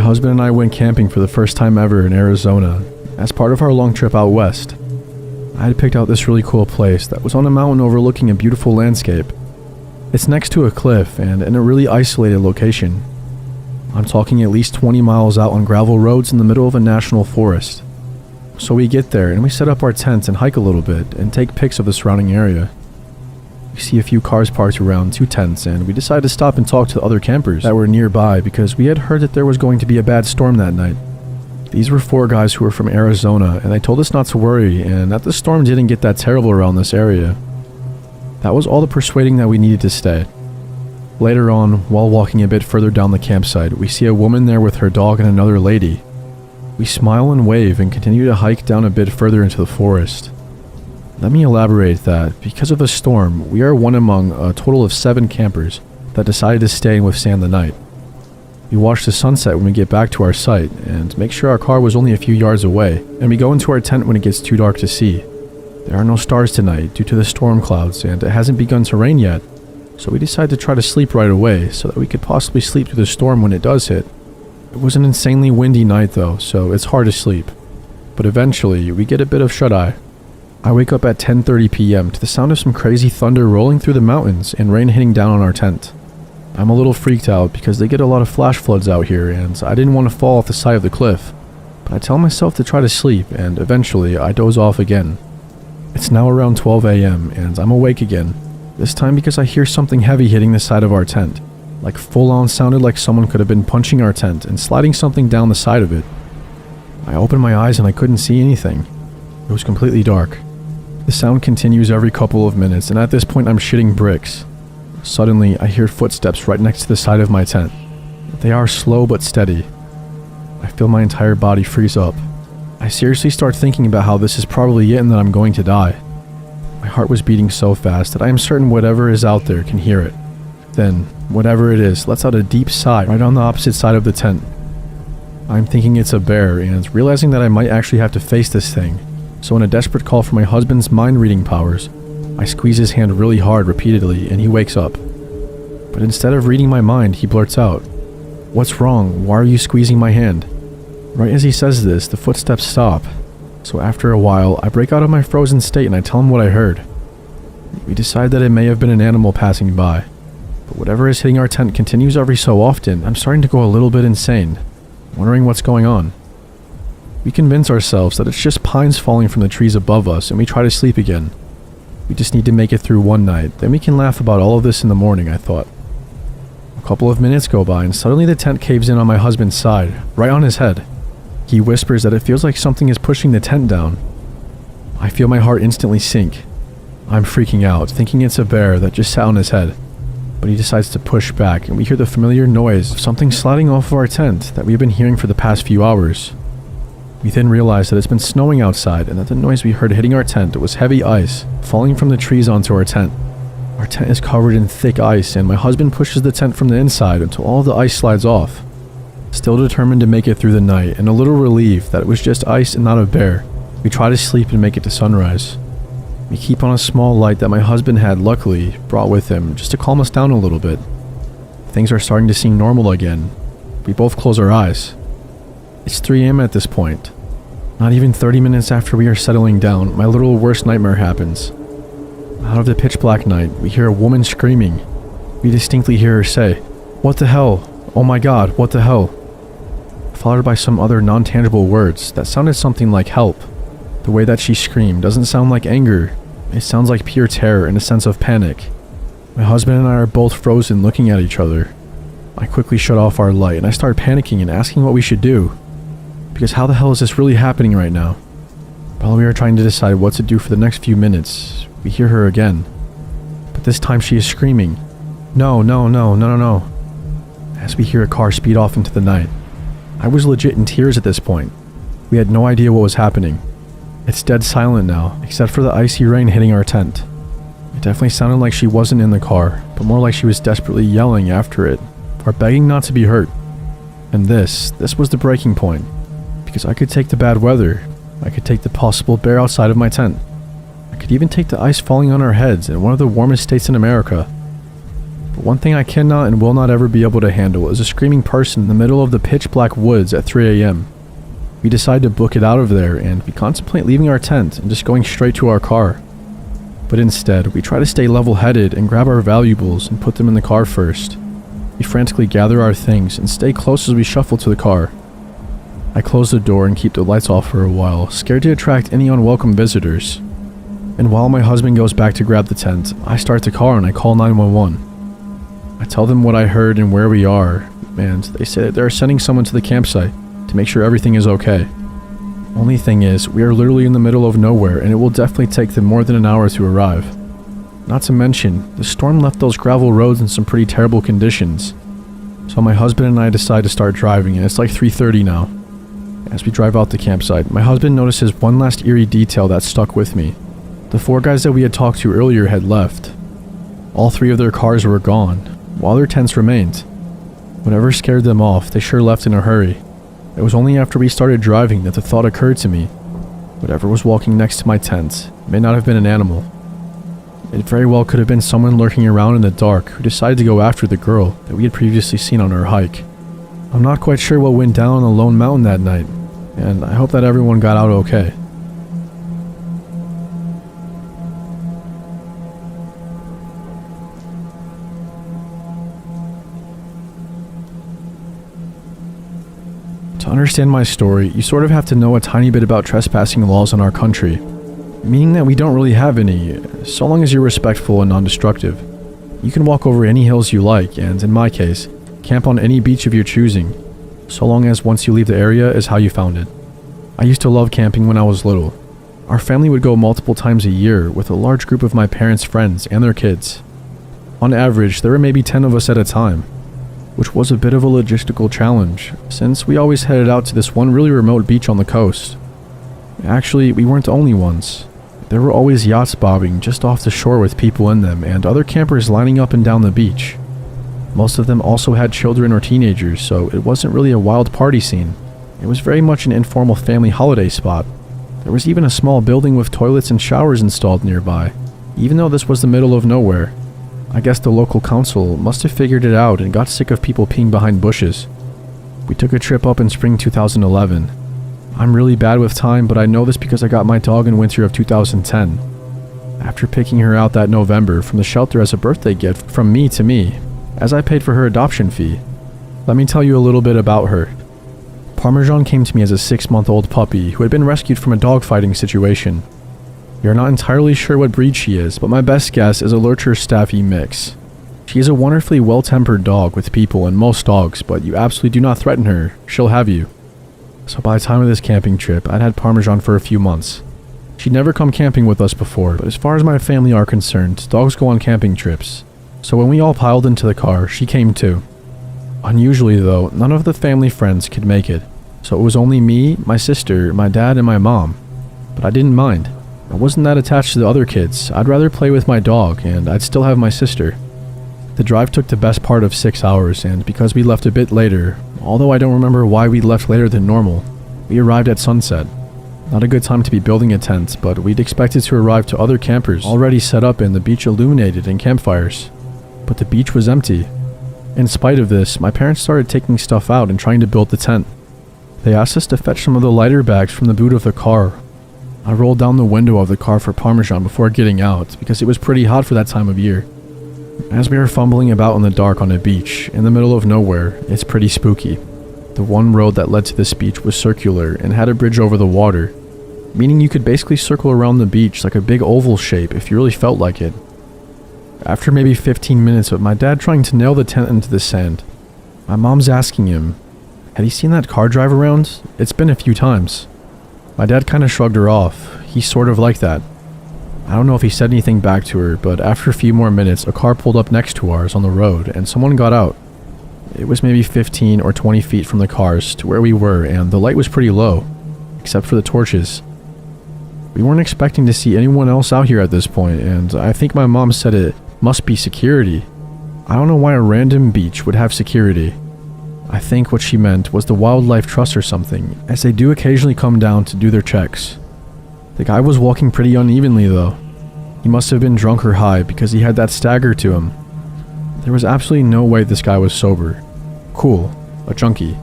husband and I went camping for the first time ever in Arizona, as part of our long trip out west. I had picked out this really cool place that was on a mountain overlooking a beautiful landscape. It's next to a cliff and in a really isolated location. I'm talking at least 20 miles out on gravel roads in the middle of a national forest. So we get there and we set up our tents and hike a little bit and take pics of the surrounding area. We see a few cars parked around 2 tents and we decide to stop and talk to other campers that were nearby because we had heard that there was going to be a bad storm that night. These were 4 guys who were from Arizona and they told us not to worry and that the storm didn't get that terrible around this area. That was all the persuading that we needed to stay. Later on, while walking a bit further down the campsite, we see a woman there with her dog and another lady. We smile and wave and continue to hike down a bit further into the forest. Let me elaborate that, because of the storm, we are one among a total of 7 campers that decided to stay and withstand the night. We watch the sunset when we get back to our site and make sure our car was only a few yards away, and we go into our tent when it gets too dark to see. There are no stars tonight due to the storm clouds and it hasn't begun to rain yet, so we decide to try to sleep right away so that we could possibly sleep through the storm when it does hit. It was an insanely windy night though, so it's hard to sleep. But eventually, we get a bit of shut-eye. I wake up at 10:30 p.m. to the sound of some crazy thunder rolling through the mountains and rain hitting down on our tent. I'm a little freaked out because they get a lot of flash floods out here and I didn't want to fall off the side of the cliff. But I tell myself to try to sleep and eventually I doze off again. It's now around 12 a.m. and I'm awake again, this time because I hear something heavy hitting the side of our tent. Like full on sounded like someone could have been punching our tent and sliding something down the side of it. I opened my eyes and I couldn't see anything. It was completely dark. The sound continues every couple of minutes and at this point I'm shitting bricks. Suddenly I hear footsteps right next to the side of my tent. They are slow but steady. I feel my entire body freeze up. I seriously start thinking about how this is probably it and that I'm going to die. My heart was beating so fast that I am certain whatever is out there can hear it. Then, whatever it is, lets out a deep sigh right on the opposite side of the tent. I'm thinking it's a bear and realizing that I might actually have to face this thing. So in a desperate call for my husband's mind-reading powers, I squeeze his hand really hard repeatedly and he wakes up. But instead of reading my mind, he blurts out, "What's wrong? Why are you squeezing my hand?" Right as he says this, the footsteps stop. So after a while, I break out of my frozen state and I tell him what I heard. We decide that it may have been an animal passing by. But whatever is hitting our tent continues every so often. I'm starting to go a little bit insane, wondering what's going on. We convince ourselves that it's just pines falling from the trees above us and we try to sleep again. We just need to make it through one night, then we can laugh about all of this in the morning, I thought. A couple of minutes go by and suddenly the tent caves in on my husband's side, right on his head. He whispers that it feels like something is pushing the tent down. I feel my heart instantly sink. I'm freaking out, thinking it's a bear that just sat on his head. But he decides to push back and we hear the familiar noise of something sliding off of our tent that we've been hearing for the past few hours. We then realize that it's been snowing outside and that the noise we heard hitting our tent was heavy ice falling from the trees onto our tent. Our tent is covered in thick ice and my husband pushes the tent from the inside until all of the ice slides off. Still determined to make it through the night and a little relieved that it was just ice and not a bear, we try to sleep and make it to sunrise. We keep on a small light that my husband had luckily brought with him just to calm us down a little bit. Things are starting to seem normal again. We both close our eyes. It's 3 a.m. at this point. Not even 30 minutes after we are settling down, my literal worst nightmare happens. Out of the pitch black night, we hear a woman screaming. We distinctly hear her say, "What the hell? Oh my god, what the hell?" Followed by some other non-tangible words that sounded something like help. The way that she screamed doesn't sound like anger. It sounds like pure terror and a sense of panic. My husband and I are both frozen looking at each other. I quickly shut off our light and I start panicking and asking what we should do. Because how the hell is this really happening right now? While we are trying to decide what to do for the next few minutes, we hear her again. But this time she is screaming, "No, no, no, no, no, no," as we hear a car speed off into the night. I was legit in tears at this point. We had no idea what was happening. It's dead silent now, except for the icy rain hitting our tent. It definitely sounded like she wasn't in the car, but more like she was desperately yelling after it, or begging not to be hurt. And this was the breaking point. Because I could take the bad weather, I could take the possible bear outside of my tent. I could even take the ice falling on our heads in one of the warmest states in America. But one thing I cannot and will not ever be able to handle is a screaming person in the middle of the pitch black woods at 3 a.m. We decide to book it out of there, and we contemplate leaving our tent and just going straight to our car. But instead, we try to stay level-headed and grab our valuables and put them in the car first. We frantically gather our things and stay close as we shuffle to the car. I close the door and keep the lights off for a while, scared to attract any unwelcome visitors. And while my husband goes back to grab the tent, I start the car and I call 911. I tell them what I heard and where we are, and they say that they're sending someone to the campsite to make sure everything is okay. Only thing is, we are literally in the middle of nowhere and it will definitely take them more than an hour to arrive. Not to mention, the storm left those gravel roads in some pretty terrible conditions. So my husband and I decide to start driving, and it's like 3:30 now. As we drive out the campsite, my husband notices one last eerie detail that stuck with me. The 4 guys that we had talked to earlier had left. All 3 of their cars were gone, while their tents remained. Whatever scared them off, they sure left in a hurry. It was only after we started driving that the thought occurred to me. Whatever was walking next to my tent may not have been an animal. It very well could have been someone lurking around in the dark who decided to go after the girl that we had previously seen on our hike. I'm not quite sure what went down on the lone mountain that night, and I hope that everyone got out okay. To understand my story, you sort of have to know a tiny bit about trespassing laws in our country, meaning that we don't really have any, so long as you're respectful and non-destructive. You can walk over any hills you like, and in my case, camp on any beach of your choosing, so long as once you leave the area is how you found it. I used to love camping when I was little. Our family would go multiple times a year with a large group of my parents' friends and their kids. On average, there were maybe 10 of us at a time, which was a bit of a logistical challenge, since we always headed out to this one really remote beach on the coast. Actually, we weren't the only ones. There were always yachts bobbing just off the shore with people in them and other campers lining up and down the beach. Most of them also had children or teenagers, so it wasn't really a wild party scene. It was very much an informal family holiday spot. There was even a small building with toilets and showers installed nearby, even though this was the middle of nowhere. I guess the local council must have figured it out and got sick of people peeing behind bushes. We took a trip up in spring 2011. I'm really bad with time, but I know this because I got my dog in winter of 2010. After picking her out that November from the shelter as a birthday gift from me to me, as I paid for her adoption fee. Let me tell you a little bit about her. Parmesan came to me as a 6-month-old puppy who had been rescued from a dogfighting situation. We are not entirely sure what breed she is, but my best guess is a Lurcher Staffy mix. She is a wonderfully well-tempered dog with people and most dogs, but you absolutely do not threaten her, she'll have you. So by the time of this camping trip, I'd had Parmesan for a few months. She'd never come camping with us before, but as far as my family are concerned, dogs go on camping trips. So when we all piled into the car, she came too. Unusually though, none of the family friends could make it, so it was only me, my sister, my dad, and my mom. But I didn't mind. I wasn't that attached to the other kids. I'd rather play with my dog, and I'd still have my sister. The drive took the best part of 6 hours, and because we left a bit later, although I don't remember why we left later than normal, we arrived at sunset. Not a good time to be building a tent, but we'd expected to arrive to other campers already set up and the beach illuminated and campfires. But the beach was empty. In spite of this, my parents started taking stuff out and trying to build the tent. They asked us to fetch some of the lighter bags from the boot of the car. I rolled down the window of the car for Parmesan before getting out, because it was pretty hot for that time of year. As we were fumbling about in the dark on a beach, in the middle of nowhere, it's pretty spooky. The one road that led to this beach was circular and had a bridge over the water, meaning you could basically circle around the beach like a big oval shape if you really felt like it. After maybe 15 minutes of my dad trying to nail the tent into the sand, my mom's asking him, had he seen that car drive around? It's been a few times. My dad kind of shrugged her off. He's sort of like that. I don't know if he said anything back to her, but after a few more minutes, a car pulled up next to ours on the road, and someone got out. It was maybe 15 or 20 feet from the cars to where we were, and the light was pretty low, except for the torches. We weren't expecting to see anyone else out here at this point, and I think my mom said it must be security. I don't know why a random beach would have security. I think what she meant was the Wildlife Trust or something, as they do occasionally come down to do their checks. The guy was walking pretty unevenly though. He must have been drunk or high because he had that stagger to him. There was absolutely no way this guy was sober. Cool, a junkie.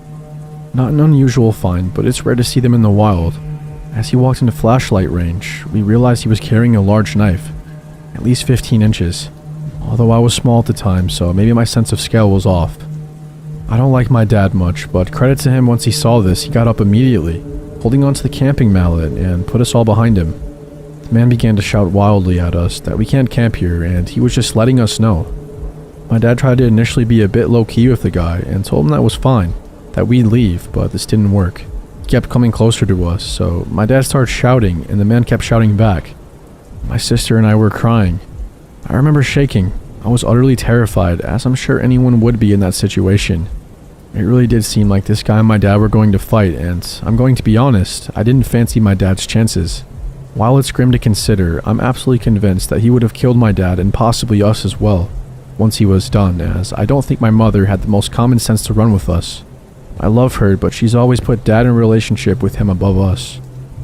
Not an unusual find, but it's rare to see them in the wild. As he walked into flashlight range, we realized he was carrying a large knife, at least 15 inches. Although I was small at the time, so maybe my sense of scale was off. I don't like my dad much, but credit to him, once he saw this, he got up immediately, holding onto the camping mallet, and put us all behind him. The man began to shout wildly at us that we can't camp here, and he was just letting us know. My dad tried to initially be a bit low-key with the guy, and told him that was fine, that we'd leave, but this didn't work. He kept coming closer to us, so my dad started shouting, and the man kept shouting back. My sister and I were crying. I remember shaking. I was utterly terrified, as I'm sure anyone would be in that situation. It really did seem like this guy and my dad were going to fight, and I'm going to be honest, I didn't fancy my dad's chances. While it's grim to consider, I'm absolutely convinced that he would have killed my dad and possibly us as well, once he was done, as I don't think my mother had the most common sense to run with us. I love her, but she's always put dad in a relationship with him above us.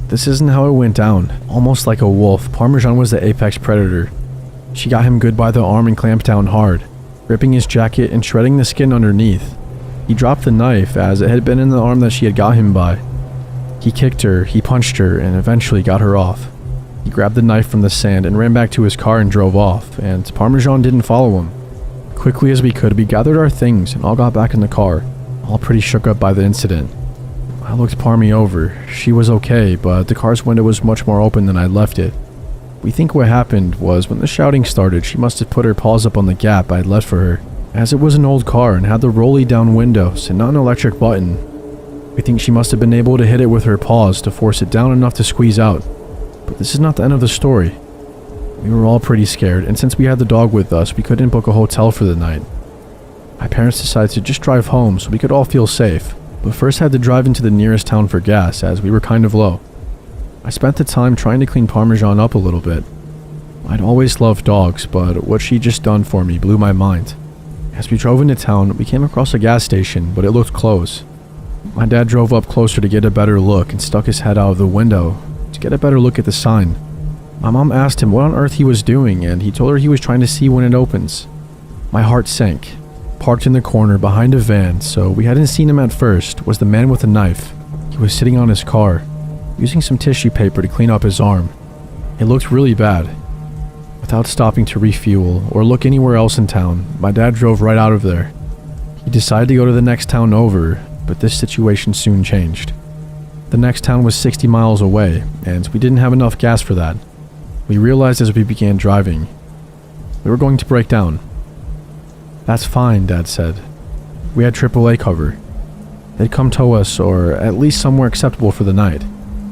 This isn't how it went down. Almost like a wolf, Parmesan was the apex predator. She got him good by the arm and clamped down hard, ripping his jacket and shredding the skin underneath. He dropped the knife, as it had been in the arm that she had got him by. He kicked her, he punched her, and eventually got her off. He grabbed the knife from the sand and ran back to his car and drove off, and Parmesan didn't follow him. Quickly as we could, we gathered our things and all got back in the car, all pretty shook up by the incident. I looked Parmy over. She was okay, but the car's window was much more open than I'd left it. We think what happened was when the shouting started, she must have put her paws up on the gap I'd left for her, as it was an old car and had the rolly down windows and not an electric button. We think she must have been able to hit it with her paws to force it down enough to squeeze out. But this is not the end of the story. We were all pretty scared, and since we had the dog with us, we couldn't book a hotel for the night. My parents decided to just drive home so we could all feel safe, but first had to drive into the nearest town for gas as we were kind of low. I spent the time trying to clean Parmesan up a little bit. I'd always loved dogs, but what she'd just done for me blew my mind. As we drove into town, we came across a gas station, but it looked closed. My dad drove up closer to get a better look and stuck his head out of the window to get a better look at the sign. My mom asked him what on earth he was doing, and he told her he was trying to see when it opens. My heart sank. Parked in the corner behind a van, so we hadn't seen him at first, was the man with a knife. He was sitting on his car, using some tissue paper to clean up his arm. It looked really bad. Without stopping to refuel or look anywhere else in town, my dad drove right out of there. He decided to go to the next town over, but this situation soon changed. The next town was 60 miles away, and we didn't have enough gas for that. We realized as we began driving, we were going to break down. "That's fine," Dad said. We had AAA cover. They'd come tow us, or at least somewhere acceptable for the night.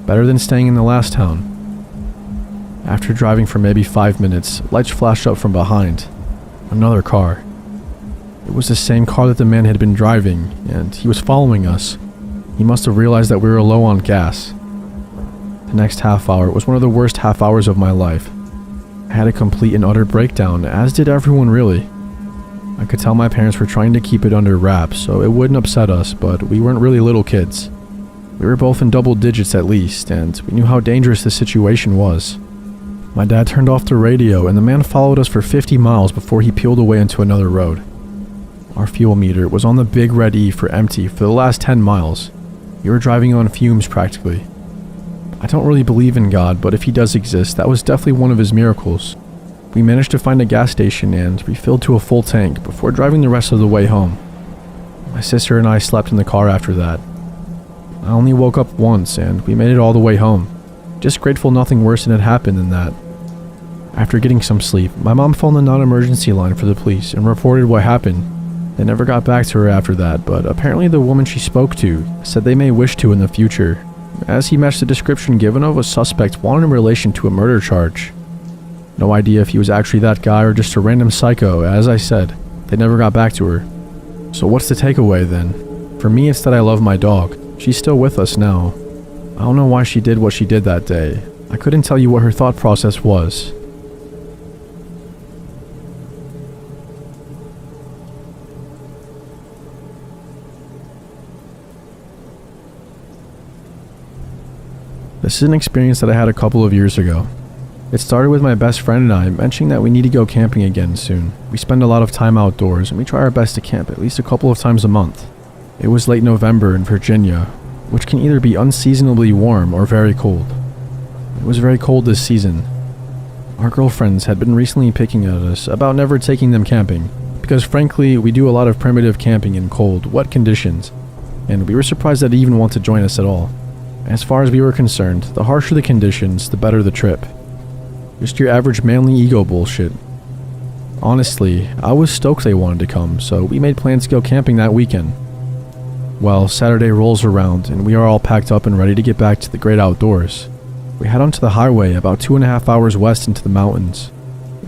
Better than staying in the last town. After driving for maybe 5 minutes, lights flashed up from behind. Another car. It was the same car that the man had been driving, and he was following us. He must have realized that we were low on gas. The next half hour was one of the worst half hours of my life. I had a complete and utter breakdown, as did everyone really. I could tell my parents were trying to keep it under wraps so it wouldn't upset us, but we weren't really little kids. We were both in double digits at least, and we knew how dangerous the situation was. My dad turned off the radio, and the man followed us for 50 miles before he peeled away into another road. Our fuel meter was on the big red E for empty for the last 10 miles. We were driving on fumes practically. I don't really believe in God, but if he does exist, that was definitely one of his miracles. We managed to find a gas station and refilled to a full tank before driving the rest of the way home. My sister and I slept in the car after that. I only woke up once, and we made it all the way home. Just grateful nothing worse had happened than that. After getting some sleep, my mom phoned the non-emergency line for the police and reported what happened. They never got back to her after that, but apparently the woman she spoke to said they may wish to in the future, as he matched the description given of a suspect wanted in relation to a murder charge. No idea if he was actually that guy or just a random psycho. As I said, they never got back to her. So what's the takeaway then? For me, it's that I love my dog. She's still with us now. I don't know why she did what she did that day. I couldn't tell you what her thought process was. This is an experience that I had a couple of years ago. It started with my best friend and I mentioning that we need to go camping again soon. We spend a lot of time outdoors and we try our best to camp at least a couple of times a month. It was late November in Virginia, which can either be unseasonably warm or very cold. It was very cold this season. Our girlfriends had been recently picking at us about never taking them camping, because frankly, we do a lot of primitive camping in cold, wet conditions, and we were surprised that they even want to join us at all. As far as we were concerned, the harsher the conditions, the better the trip. Just your average manly ego bullshit. Honestly, I was stoked they wanted to come, so we made plans to go camping that weekend. Well, Saturday rolls around and we are all packed up and ready to get back to the great outdoors. We head onto the highway about 2.5 hours west into the mountains.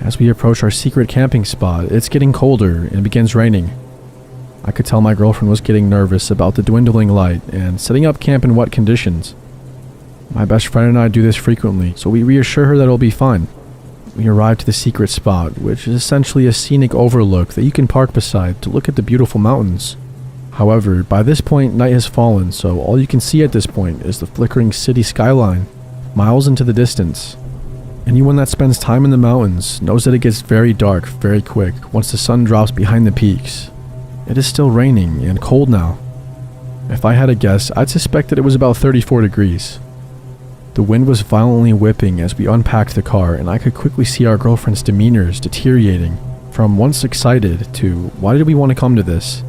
As we approach our secret camping spot, it's getting colder and begins raining. I could tell my girlfriend was getting nervous about the dwindling light and setting up camp in wet conditions. My best friend and I do this frequently, so we reassure her that it'll be fine. We arrive to the secret spot, which is essentially a scenic overlook that you can park beside to look at the beautiful mountains. However, by this point, night has fallen, so all you can see at this point is the flickering city skyline, miles into the distance. Anyone that spends time in the mountains knows that it gets very dark very quick once the sun drops behind the peaks. It is still raining and cold now. If I had to guess, I'd suspect that it was about 34 degrees. The wind was violently whipping as we unpacked the car, and I could quickly see our girlfriend's demeanors deteriorating from once excited to why did we want to come to this?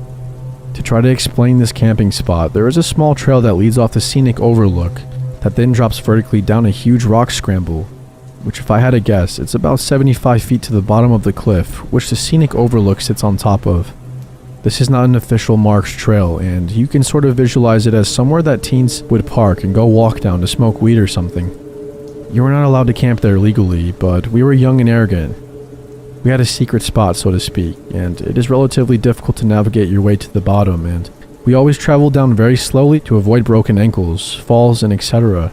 To try to explain this camping spot, there is a small trail that leads off the scenic overlook that then drops vertically down a huge rock scramble, which if I had to guess, it's about 75 feet to the bottom of the cliff, which the scenic overlook sits on top of. This is not an official marked trail, and you can sort of visualize it as somewhere that teens would park and go walk down to smoke weed or something. You were not allowed to camp there legally, but we were young and arrogant. We had a secret spot, so to speak, and it is relatively difficult to navigate your way to the bottom, and we always traveled down very slowly to avoid broken ankles, falls, and etc.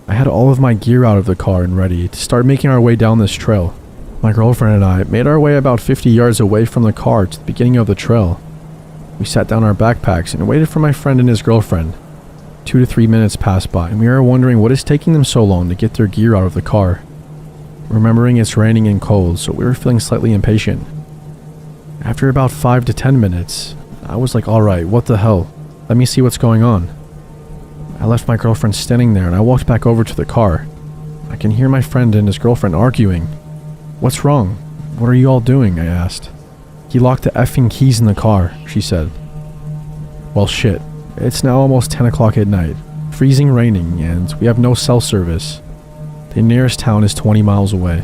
I had all of my gear out of the car and ready to start making our way down this trail. My girlfriend and I made our way about 50 yards away from the car to the beginning of the trail. We sat down our backpacks and waited for my friend and his girlfriend. 2 to 3 minutes passed by, and we were wondering what is taking them so long to get their gear out of the car. Remembering it's raining and cold, so we were feeling slightly impatient. After about 5 to 10 minutes, I was like, alright, what the hell? Let me see what's going on. I left my girlfriend standing there and I walked back over to the car. I can hear my friend and his girlfriend arguing. What's wrong? What are you all doing? I asked. He locked the effing keys in the car, she said. Well shit, it's now almost 10 o'clock at night, freezing raining, and we have no cell service. The nearest town is 20 miles away.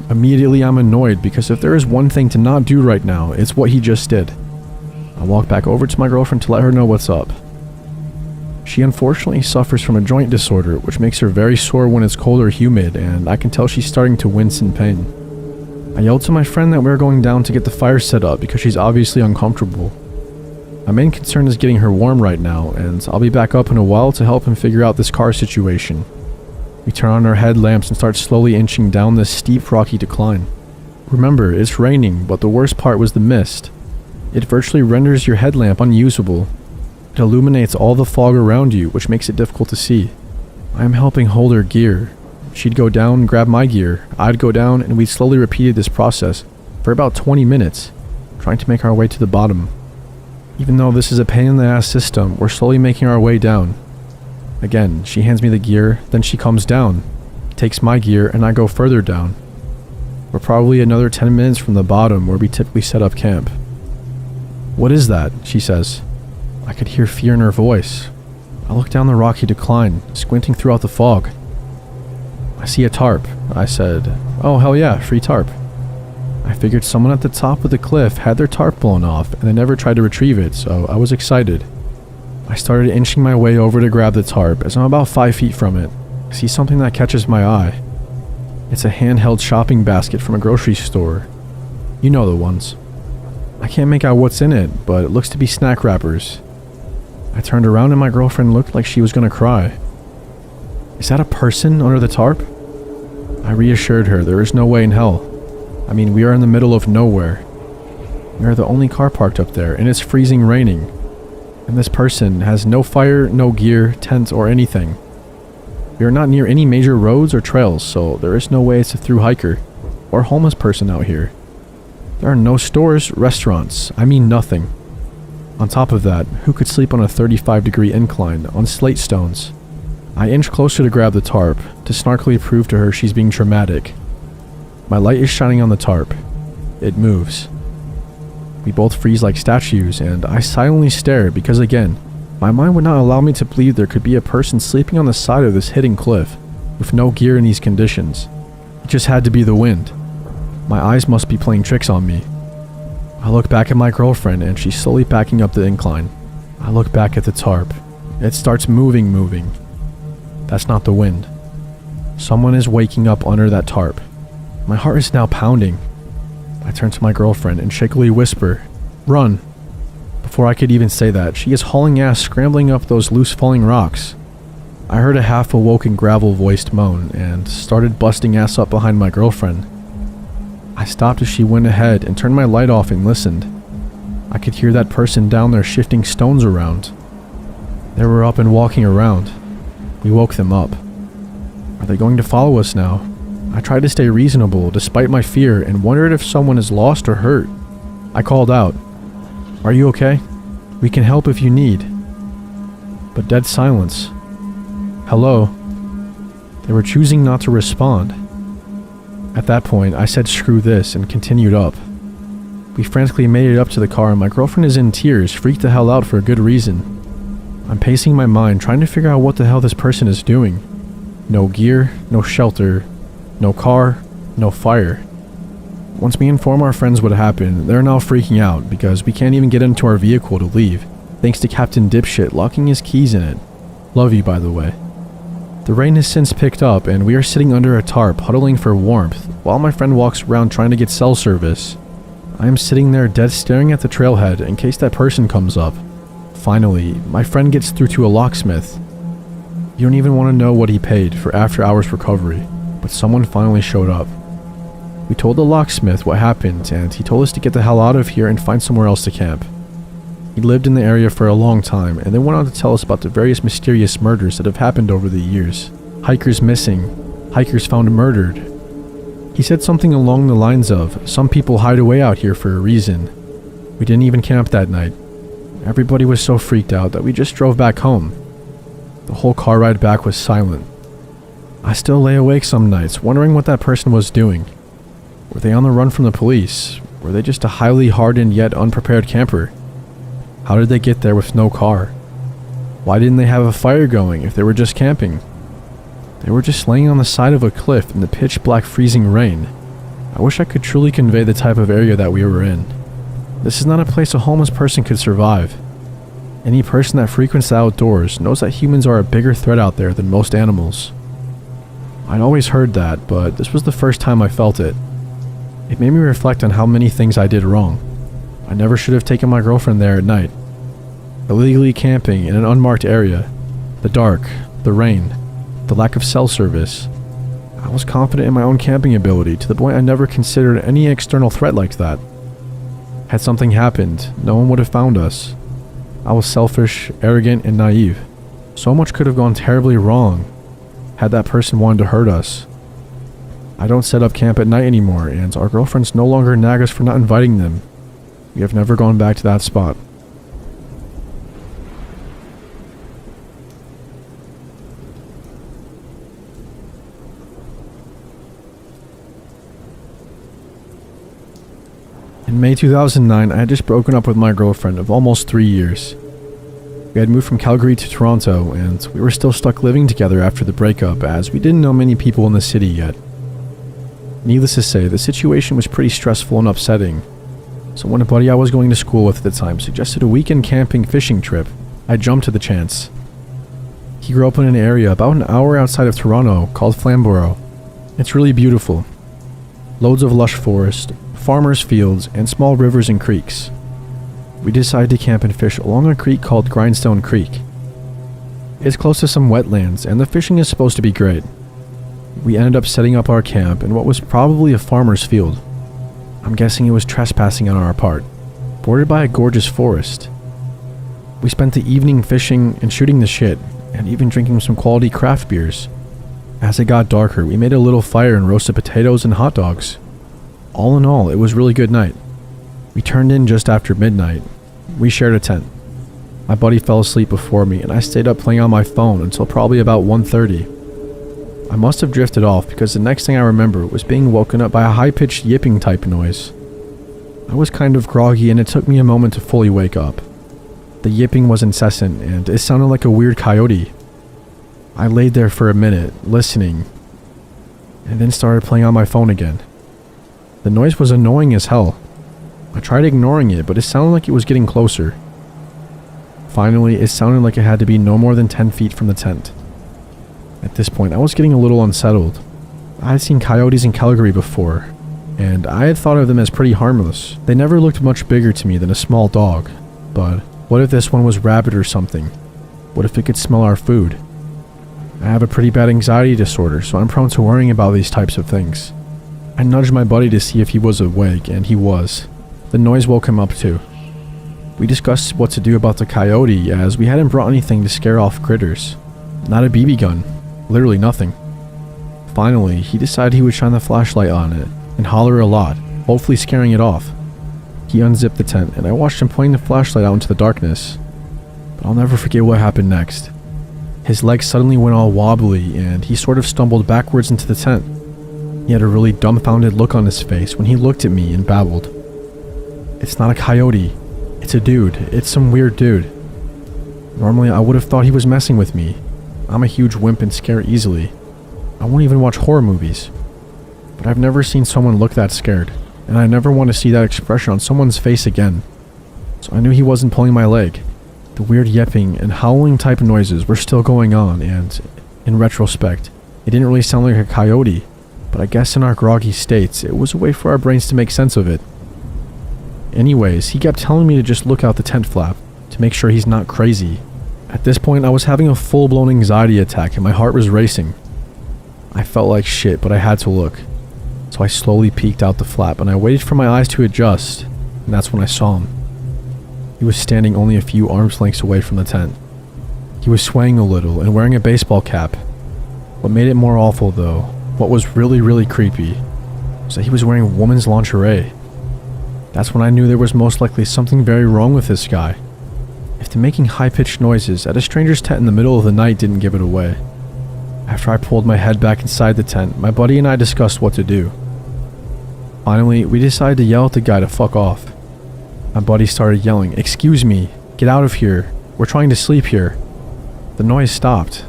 Immediately I'm annoyed because if there is one thing to not do right now, it's what he just did. I walked back over to my girlfriend to let her know what's up. She unfortunately suffers from a joint disorder, which makes her very sore when it's cold or humid, and I can tell she's starting to wince in pain. I yelled to my friend that we were going down to get the fire set up because she's obviously uncomfortable. My main concern is getting her warm right now, and I'll be back up in a while to help him figure out this car situation. We turn on our headlamps and start slowly inching down this steep rocky decline. Remember, it's raining, but the worst part was the mist. It virtually renders your headlamp unusable. It illuminates all the fog around you, which makes it difficult to see. I am helping hold her gear. She'd go down, grab my gear, I'd go down, and we slowly repeated this process for about 20 minutes, trying to make our way to the bottom. Even though this is a pain in the ass system, we're slowly making our way down. Again, she hands me the gear, then she comes down, takes my gear, and I go further down. We're probably another 10 minutes from the bottom where we typically set up camp. What is that? She says. I could hear fear in her voice. I look down the rocky decline, squinting throughout the fog. I see a tarp. I said, oh hell yeah, free tarp. I figured someone at the top of the cliff had their tarp blown off and they never tried to retrieve it, so I was excited. I started inching my way over to grab the tarp. As I'm about 5 feet from it, I see something that catches my eye. It's a handheld shopping basket from a grocery store. You know the ones. I can't make out what's in it, but it looks to be snack wrappers. I turned around and my girlfriend looked like she was gonna cry. Is that a person under the tarp? I reassured her there is no way in hell. I mean, we are in the middle of nowhere. We are the only car parked up there, and it's freezing raining. And this person has no fire, no gear, tent, or anything. We are not near any major roads or trails, so there is no way it's a through hiker or homeless person out here. There are no stores, restaurants, I mean nothing. On top of that, who could sleep on a 35-degree incline on slate stones? I inch closer to grab the tarp, to snarkily prove to her she's being dramatic. My light is shining on the tarp. It moves. We both freeze like statues, and I silently stare because again, my mind would not allow me to believe there could be a person sleeping on the side of this hidden cliff, with no gear in these conditions. It just had to be the wind. My eyes must be playing tricks on me. I look back at my girlfriend and she's slowly backing up the incline. I look back at the tarp. It starts moving. That's not the wind. Someone is waking up under that tarp. My heart is now pounding. I turn to my girlfriend and shakily whisper, "Run!" Before I could even say that, she is hauling ass scrambling up those loose falling rocks. I heard a half-awoken gravel-voiced moan and started busting ass up behind my girlfriend. I stopped as she went ahead and turned my light off and listened. I could hear that person down there shifting stones around. They were up and walking around. We woke them up. Are they going to follow us now? I tried to stay reasonable despite my fear and wondered if someone is lost or hurt. I called out, "Are you okay? We can help if you need." But dead silence. Hello? They were choosing not to respond. At that point, I said screw this and continued up. We frantically made it up to the car and my girlfriend is in tears, freaked the hell out for a good reason. I'm pacing my mind, trying to figure out what the hell this person is doing. No gear, no shelter, no car, no fire. Once we inform our friends what happened, they're now freaking out because we can't even get into our vehicle to leave, thanks to Captain Dipshit locking his keys in it. Love you, by the way. The rain has since picked up and we are sitting under a tarp huddling for warmth while my friend walks around trying to get cell service. I am sitting there dead staring at the trailhead in case that person comes up. Finally, my friend gets through to a locksmith. You don't even want to know what he paid for after-hours recovery, but someone finally showed up. We told the locksmith what happened and he told us to get the hell out of here and find somewhere else to camp. He lived in the area for a long time and then went on to tell us about the various mysterious murders that have happened over the years. Hikers missing, hikers found murdered. He said something along the lines of, some people hide away out here for a reason. We didn't even camp that night. Everybody was so freaked out that we just drove back home. The whole car ride back was silent. I still lay awake some nights wondering what that person was doing. Were they on the run from the police? Were they just a highly hardened yet unprepared camper? How did they get there with no car? Why didn't they have a fire going if they were just camping? They were just laying on the side of a cliff in the pitch black freezing rain. I wish I could truly convey the type of area that we were in. This is not a place a homeless person could survive. Any person that frequents the outdoors knows that humans are a bigger threat out there than most animals. I'd always heard that, but this was the first time I felt it. It made me reflect on how many things I did wrong. I never should have taken my girlfriend there at night. Illegally camping in an unmarked area, the dark, the rain, the lack of cell service. I was confident in my own camping ability to the point I never considered any external threat like that. Had something happened, no one would have found us. I was selfish, arrogant, and naive. So much could have gone terribly wrong had that person wanted to hurt us. I don't set up camp at night anymore, and our girlfriends no longer nag us for not inviting them. We have never gone back to that spot. In May 2009, I had just broken up with my girlfriend of almost 3 years. We had moved from Calgary to Toronto, and we were still stuck living together after the breakup as we didn't know many people in the city yet. Needless to say, the situation was pretty stressful and upsetting. So when a buddy I was going to school with at the time suggested a weekend camping fishing trip, I jumped to the chance. He grew up in an area about an hour outside of Toronto called Flamborough. It's really beautiful. Loads of lush forest, farmers' fields, and small rivers and creeks. We decided to camp and fish along a creek called Grindstone Creek. It's close to some wetlands and the fishing is supposed to be great. We ended up setting up our camp in what was probably a farmer's field. I'm guessing it was trespassing on our part, bordered by a gorgeous forest. We spent the evening fishing and shooting the shit, and even drinking some quality craft beers, As it got darker, we made a little fire and roasted potatoes and hot dogs. All in all, it was a really good night. We turned in just after midnight. We shared a tent. My buddy fell asleep before me, and I stayed up playing on my phone until probably about 1:30. I must have drifted off because the next thing I remember was being woken up by a high-pitched yipping type noise. I was kind of groggy and it took me a moment to fully wake up. The yipping was incessant and it sounded like a weird coyote. I laid there for a minute, listening, and then started playing on my phone again. The noise was annoying as hell. I tried ignoring it, but it sounded like it was getting closer. Finally, it sounded like it had to be no more than 10 feet from the tent. At this point, I was getting a little unsettled. I had seen coyotes in Calgary before, and I had thought of them as pretty harmless. They never looked much bigger to me than a small dog, but what if this one was rabid or something? What if it could smell our food? I have a pretty bad anxiety disorder, so I'm prone to worrying about these types of things. I nudged my buddy to see if he was awake, and he was. The noise woke him up too. We discussed what to do about the coyote, as we hadn't brought anything to scare off critters. Not a BB gun. Literally nothing. Finally, he decided he would shine the flashlight on it and holler a lot, hopefully scaring it off. He unzipped the tent, and I watched him pointing the flashlight out into the darkness. But I'll never forget what happened next. His legs suddenly went all wobbly, and he sort of stumbled backwards into the tent. He had a really dumbfounded look on his face when he looked at me and babbled. "It's not a coyote. It's a dude. It's some weird dude. Normally, I would have thought he was messing with me. I'm a huge wimp and scare easily. I won't even watch horror movies. But I've never seen someone look that scared, and I never want to see that expression on someone's face again. So I knew he wasn't pulling my leg. The weird yelping and howling type noises were still going on, and, in retrospect, it didn't really sound like a coyote, but I guess in our groggy states, it was a way for our brains to make sense of it. Anyways, he kept telling me to just look out the tent flap, to make sure he's not crazy. At this point, I was having a full-blown anxiety attack and my heart was racing. I felt like shit, but I had to look. So I slowly peeked out the flap and I waited for my eyes to adjust, and that's when I saw him. He was standing only a few arms lengths away from the tent. He was swaying a little and wearing a baseball cap. What made it more awful though, what was really creepy, was that he was wearing woman's lingerie. That's when I knew there was most likely something very wrong with this guy. If the making high-pitched noises at a stranger's tent in the middle of the night didn't give it away. After I pulled my head back inside the tent, my buddy and I discussed what to do. Finally, we decided to yell at the guy to fuck off. My buddy started yelling, "Excuse me, get out of here, we're trying to sleep here." The noise stopped.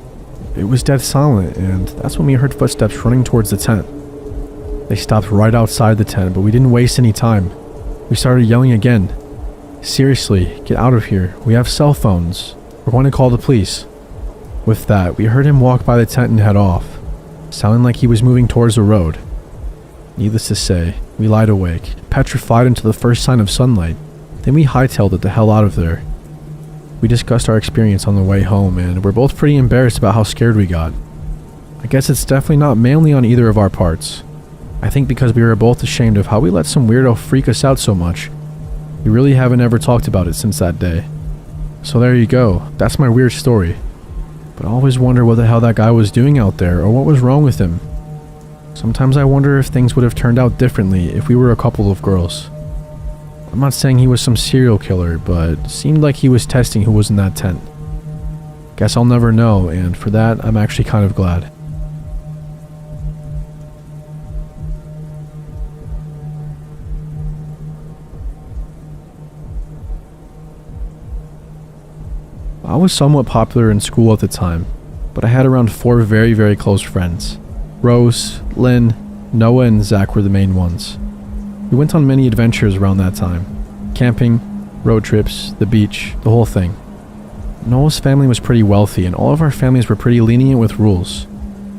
It was dead silent, and that's when we heard footsteps running towards the tent. They stopped right outside the tent, but we didn't waste any time. We started yelling again. "Seriously, get out of here. We have cell phones. We're going to call the police." With that, we heard him walk by the tent and head off, sounding like he was moving towards the road. Needless to say, we lied awake, petrified until the first sign of sunlight. Then we hightailed it the hell out of there. We discussed our experience on the way home, and we're both pretty embarrassed about how scared we got. I guess it's definitely not manly on either of our parts. I think because we were both ashamed of how we let some weirdo freak us out so much. We really haven't ever talked about it since that day. So there you go, that's my weird story. But I always wonder what the hell that guy was doing out there, or what was wrong with him. Sometimes I wonder if things would have turned out differently if we were a couple of girls. I'm not saying he was some serial killer, but seemed like he was testing who was in that tent. Guess I'll never know, and for that, I'm actually kind of glad. I was somewhat popular in school at the time, but I had around 4 very close friends. Rose, Lynn, Noah, and Zach were the main ones. We went on many adventures around that time. Camping, road trips, the beach, the whole thing. Noah's family was pretty wealthy, and all of our families were pretty lenient with rules.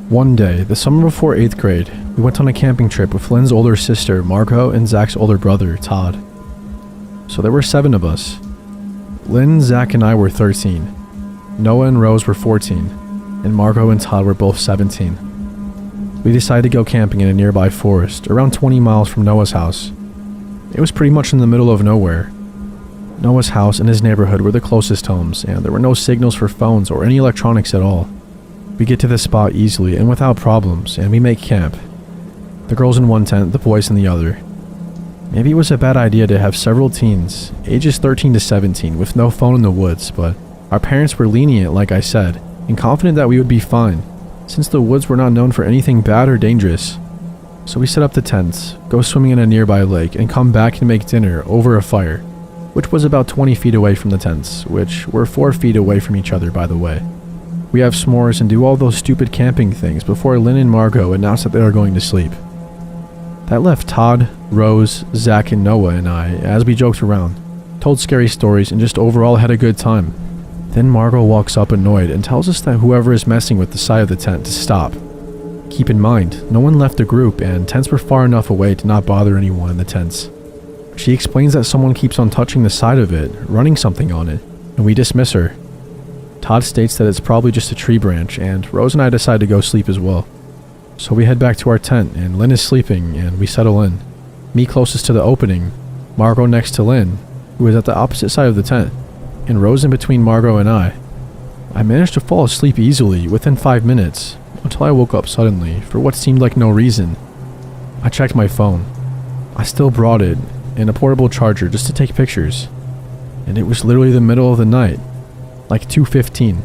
One day, the summer before 8th grade, we went on a camping trip with Lynn's older sister, Margot, and Zach's older brother, Todd. So there were 7 of us. Lynn, Zach, and I were 13. Noah and Rose were 14, and Margot and Todd were both 17. We decided to go camping in a nearby forest, around 20 miles from Noah's house. It was pretty much in the middle of nowhere. Noah's house and his neighborhood were the closest homes, and there were no signals for phones or any electronics at all. We get to the spot easily and without problems, and we make camp. The girls in one tent, the boys in the other. Maybe it was a bad idea to have several teens, ages 13 to 17, with no phone in the woods, but our parents were lenient, like I said, and confident that we would be fine, since the woods were not known for anything bad or dangerous. So we set up the tents, go swimming in a nearby lake, and come back and make dinner over a fire, which was about 20 feet away from the tents, which were 4 feet away from each other, by the way. We have s'mores and do all those stupid camping things before Lynn and Margot announced that they were going to sleep. That left Todd, Rose, Zach, and Noah and I, as we joked around, told scary stories, and just overall had a good time. Then Margot walks up annoyed and tells us that whoever is messing with the side of the tent to stop. Keep in mind, no one left the group and tents were far enough away to not bother anyone in the tents. She explains that someone keeps on touching the side of it, running something on it, and we dismiss her. Todd states that it's probably just a tree branch, and Rose and I decide to go sleep as well. So we head back to our tent, and Lynn is sleeping, and we settle in. Me closest to the opening, Margot next to Lynn, who is at the opposite side of the tent, and Rose in between Margot and I. I managed to fall asleep easily within 5 minutes, until I woke up suddenly for what seemed like no reason. I checked my phone. I still brought it, and a portable charger just to take pictures. And it was literally the middle of the night, like 2:15.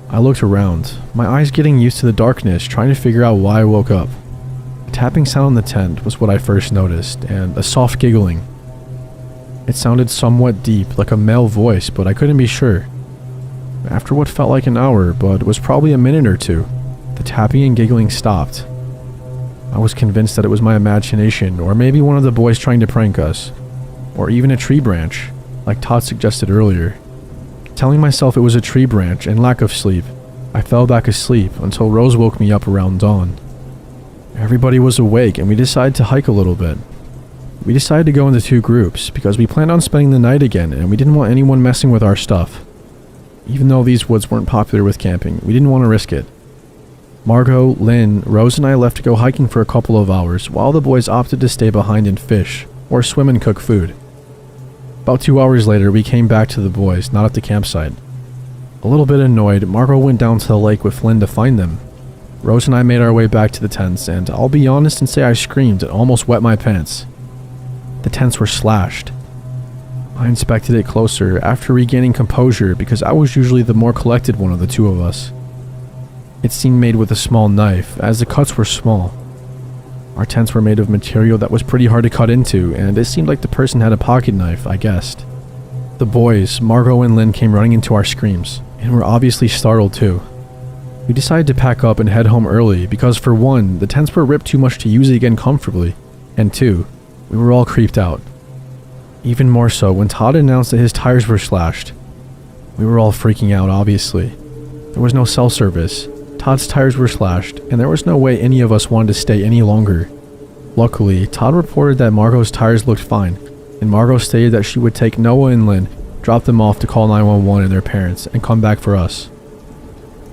I looked around, my eyes getting used to the darkness, trying to figure out why I woke up. A tapping sound in the tent was what I first noticed, and a soft giggling. It sounded somewhat deep, like a male voice, but I couldn't be sure. After what felt like an hour, but was probably a minute or two, the tapping and giggling stopped. I was convinced that it was my imagination, or maybe one of the boys trying to prank us, or even a tree branch, like Todd suggested earlier. Telling myself it was a tree branch and lack of sleep, I fell back asleep until Rose woke me up around dawn. Everybody was awake and we decided to hike a little bit. We decided to go into 2 groups because we planned on spending the night again and we didn't want anyone messing with our stuff. Even though these woods weren't popular with camping, we didn't want to risk it. Margot, Lynn, Rose and I left to go hiking for a couple of hours while the boys opted to stay behind and fish or swim and cook food. About 2 hours later, we came back to the boys, not at the campsite. A little bit annoyed, Margot went down to the lake with Lynn to find them. Rose and I made our way back to the tents, and I'll be honest and say I screamed and almost wet my pants. The tents were slashed. I inspected it closer after regaining composure because I was usually the more collected one of the 2 of us. It seemed made with a small knife, as the cuts were small. Our tents were made of material that was pretty hard to cut into, and it seemed like the person had a pocket knife, I guessed. The boys, Margot and Lynn, came running into our screams, and were obviously startled too. We decided to pack up and head home early because for one, the tents were ripped too much to use again comfortably, and 2, we were all creeped out. Even more so when Todd announced that his tires were slashed. We were all freaking out, obviously. There was no cell service. Todd's tires were slashed, and there was no way any of us wanted to stay any longer. Luckily, Todd reported that Margot's tires looked fine, and Margot stated that she would take Noah and Lynn, drop them off to call 911 and their parents, and come back for us.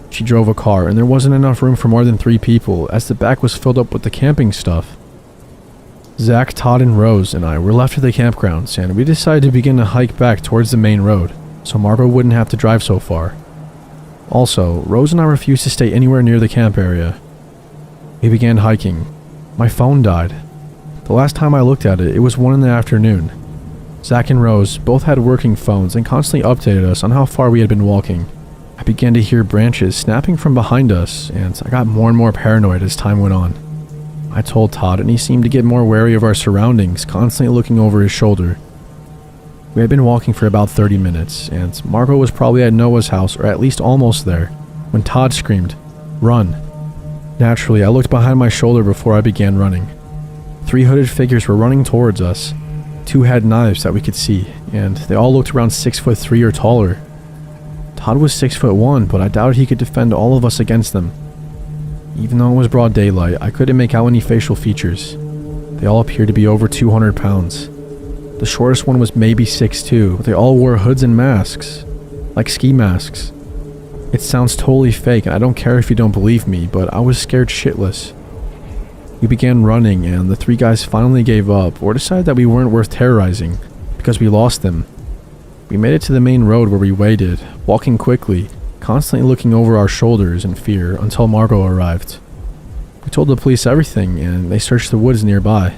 She drove a car, and there wasn't enough room for more than 3 people, as the back was filled up with the camping stuff. Zach, Todd, and Rose and I were left at the campgrounds, and we decided to begin to hike back towards the main road, so Margot wouldn't have to drive so far. Also, Rose and I refused to stay anywhere near the camp area. We began hiking. My phone died. The last time I looked at it, it was 1 in the afternoon. Zach and Rose both had working phones and constantly updated us on how far we had been walking. I began to hear branches snapping from behind us, and I got more and more paranoid as time went on. I told Todd, and he seemed to get more wary of our surroundings, constantly looking over his shoulder. We had been walking for about 30 minutes, and Margot was probably at Noah's house, or at least almost there, when Todd screamed, "Run!" Naturally, I looked behind my shoulder before I began running. 3 hooded figures were running towards us. 2 had knives that we could see, and they all looked around 6'3" or taller. Todd was 6'1", but I doubted he could defend all of us against them. Even though it was broad daylight, I couldn't make out any facial features. They all appeared to be over 200 pounds. The shortest one was maybe 6'2", but they all wore hoods and masks, like ski masks. It sounds totally fake, and I don't care if you don't believe me, but I was scared shitless. We began running, and the 3 guys finally gave up, or decided that we weren't worth terrorizing, because we lost them. We made it to the main road where we waited, walking quickly, constantly looking over our shoulders in fear until Margot arrived. We told the police everything, and they searched the woods nearby.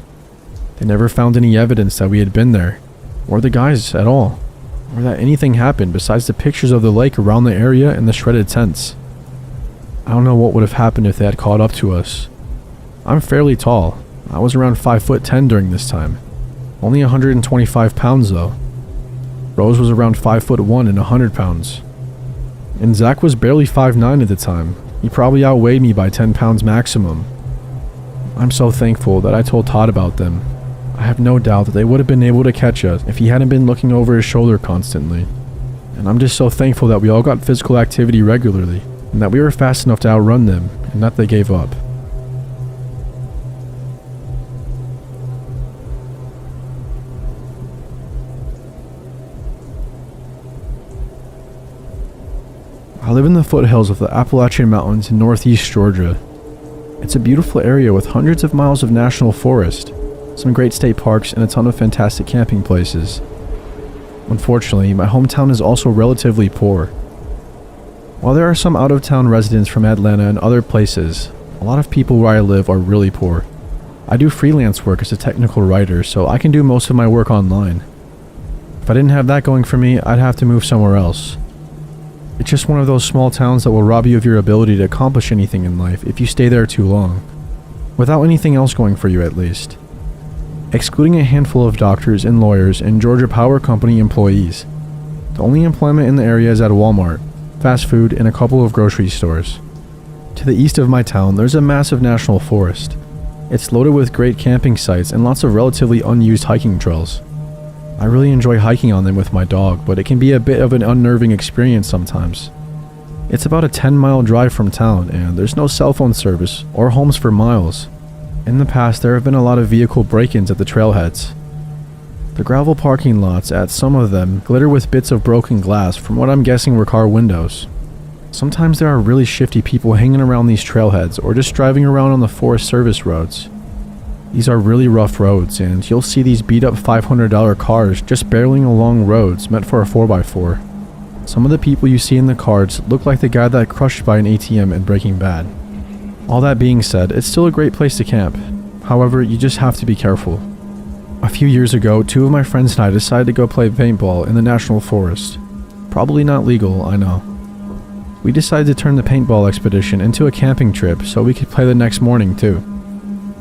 They never found any evidence that we had been there, or the guys at all, or that anything happened besides the pictures of the lake around the area and the shredded tents. I don't know what would have happened if they had caught up to us. I'm fairly tall. I was around 5'10" during this time. Only 125 pounds though. Rose was around 5'1" and 100 pounds. And Zach was barely 5'9" at the time. He probably outweighed me by 10 pounds maximum. I'm so thankful that I told Todd about them. I have no doubt that they would have been able to catch us if he hadn't been looking over his shoulder constantly. And I'm just so thankful that we all got physical activity regularly, and that we were fast enough to outrun them, and that they gave up. I live in the foothills of the Appalachian Mountains in northeast Georgia. It's a beautiful area with hundreds of miles of national forest, some great state parks, and a ton of fantastic camping places. Unfortunately, my hometown is also relatively poor. While there are some out-of-town residents from Atlanta and other places, a lot of people where I live are really poor. I do freelance work as a technical writer, so I can do most of my work online. If I didn't have that going for me, I'd have to move somewhere else. It's just one of those small towns that will rob you of your ability to accomplish anything in life if you stay there too long, without anything else going for you at least. Excluding a handful of doctors and lawyers and Georgia Power Company employees, the only employment in the area is at Walmart, fast food, and a couple of grocery stores. To the east of my town, there's a massive national forest. It's loaded with great camping sites and lots of relatively unused hiking trails. I really enjoy hiking on them with my dog, but it can be a bit of an unnerving experience sometimes. It's about a 10-mile drive from town, and there's no cell phone service or homes for miles. In the past, there have been a lot of vehicle break-ins at the trailheads. The gravel parking lots at some of them glitter with bits of broken glass from what I'm guessing were car windows. Sometimes there are really shifty people hanging around these trailheads or just driving around on the Forest Service roads. These are really rough roads, and you'll see these beat-up $500 cars just barreling along roads meant for a 4x4. Some of the people you see in the cars look like the guy that crushed by an ATM in Breaking Bad. All that being said, it's still a great place to camp. However, you just have to be careful. A few years ago, 2 of my friends and I decided to go play paintball in the National Forest. Probably not legal, I know. We decided to turn the paintball expedition into a camping trip so we could play the next morning too.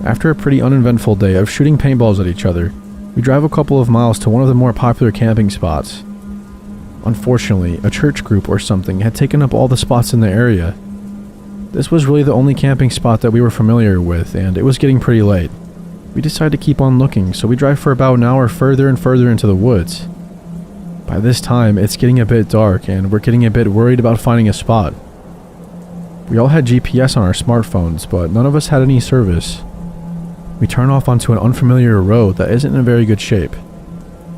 After a pretty uneventful day of shooting paintballs at each other, we drive a couple of miles to one of the more popular camping spots. Unfortunately, a church group or something had taken up all the spots in the area. This was really the only camping spot that we were familiar with, and it was getting pretty late. We decided to keep on looking, so we drive for about an hour further and further into the woods. By this time, it's getting a bit dark, and we're getting a bit worried about finding a spot. We all had GPS on our smartphones, but none of us had any service. We turn off onto an unfamiliar road that isn't in very good shape.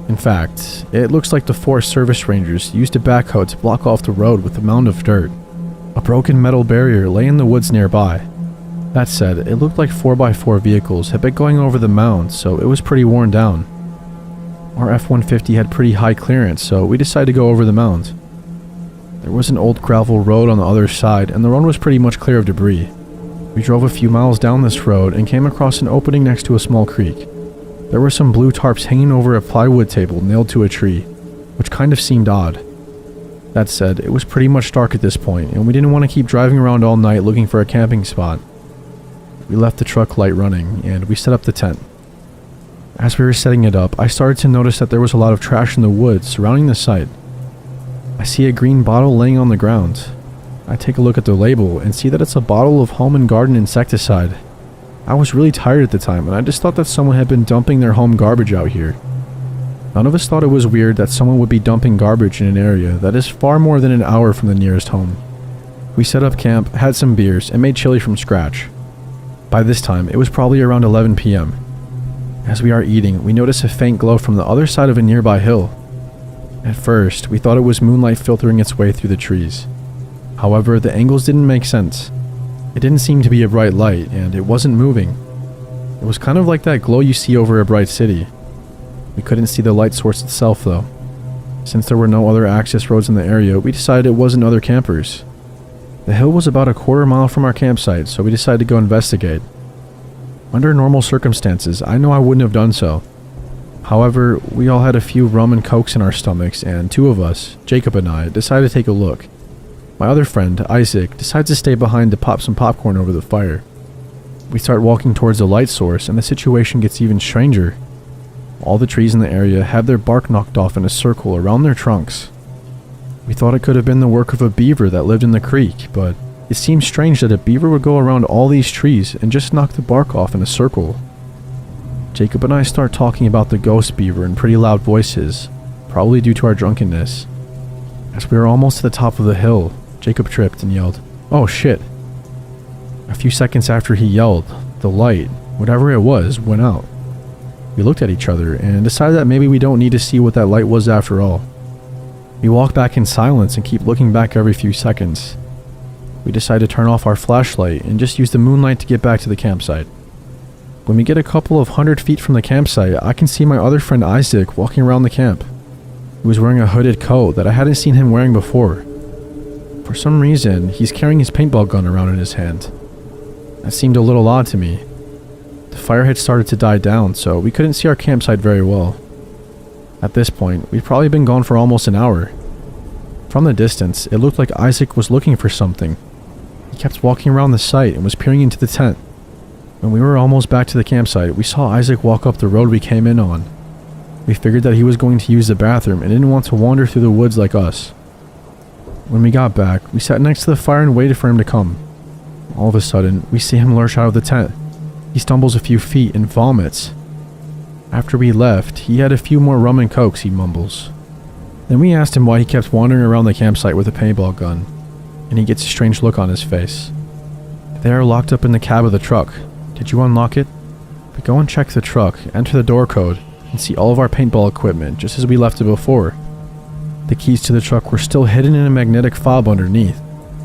In fact, it looks like the Forest Service Rangers used a backhoe to block off the road with a mound of dirt. A broken metal barrier lay in the woods nearby. That said, it looked like 4x4 vehicles had been going over the mound, so it was pretty worn down. Our F-150 had pretty high clearance, so we decided to go over the mound. There was an old gravel road on the other side, and the road was pretty much clear of debris. We drove a few miles down this road and came across an opening next to a small creek. There were some blue tarps hanging over a plywood table nailed to a tree, which kind of seemed odd. That said, it was pretty much dark at this point, and we didn't want to keep driving around all night looking for a camping spot. We left the truck light running, and we set up the tent. As we were setting it up, I started to notice that there was a lot of trash in the woods surrounding the site. I see a green bottle laying on the ground. I take a look at the label and see that it's a bottle of home and garden insecticide. I was really tired at the time, and I just thought that someone had been dumping their home garbage out here. None of us thought it was weird that someone would be dumping garbage in an area that is far more than an hour from the nearest home. We set up camp, had some beers, and made chili from scratch. By this time, it was probably around 11 p.m. As we are eating, we notice a faint glow from the other side of a nearby hill. At first, we thought it was moonlight filtering its way through the trees. However, the angles didn't make sense. It didn't seem to be a bright light, and it wasn't moving. It was kind of like that glow you see over a bright city. We couldn't see the light source itself, though. Since there were no other access roads in the area, we decided it wasn't other campers. The hill was about a quarter-mile from our campsite, so we decided to go investigate. Under normal circumstances, I know I wouldn't have done so. However, we all had a few rum and cokes in our stomachs, and two of us, Jacob and I, decided to take a look. My other friend, Isaac, decides to stay behind to pop some popcorn over the fire. We start walking towards the light source, and the situation gets even stranger. All the trees in the area have their bark knocked off in a circle around their trunks. We thought it could have been the work of a beaver that lived in the creek, but it seems strange that a beaver would go around all these trees and just knock the bark off in a circle. Jacob and I start talking about the ghost beaver in pretty loud voices, probably due to our drunkenness. As we were almost to the top of the hill, Jacob tripped and yelled, "Oh shit!" A few seconds after he yelled, the light, whatever it was, went out. We looked at each other and decided that maybe we don't need to see what that light was after all. We walk back in silence and keep looking back every few seconds. We decide to turn off our flashlight and just use the moonlight to get back to the campsite. When we get a couple of 100 feet from the campsite, I can see my other friend Isaac walking around the camp. He was wearing a hooded coat that I hadn't seen him wearing before. For some reason, he's carrying his paintball gun around in his hand. That seemed a little odd to me. The fire had started to die down, so we couldn't see our campsite very well. At this point, we'd probably been gone for almost an hour. From the distance, it looked like Isaac was looking for something. He kept walking around the site and was peering into the tent. When we were almost back to the campsite, we saw Isaac walk up the road we came in on. We figured that he was going to use the bathroom and didn't want to wander through the woods like us. When we got back, we sat next to the fire and waited for him to come. All of a sudden, we see him lurch out of the tent. He stumbles a few feet and vomits. After we left, he had a few more rum and cokes, he mumbles. Then we asked him why he kept wandering around the campsite with a paintball gun, and he gets a strange look on his face. They are locked up in the cab of the truck. Did you unlock it? We go and check the truck, enter the door code, and see all of our paintball equipment just as we left it before. The keys to the truck were still hidden in a magnetic fob underneath.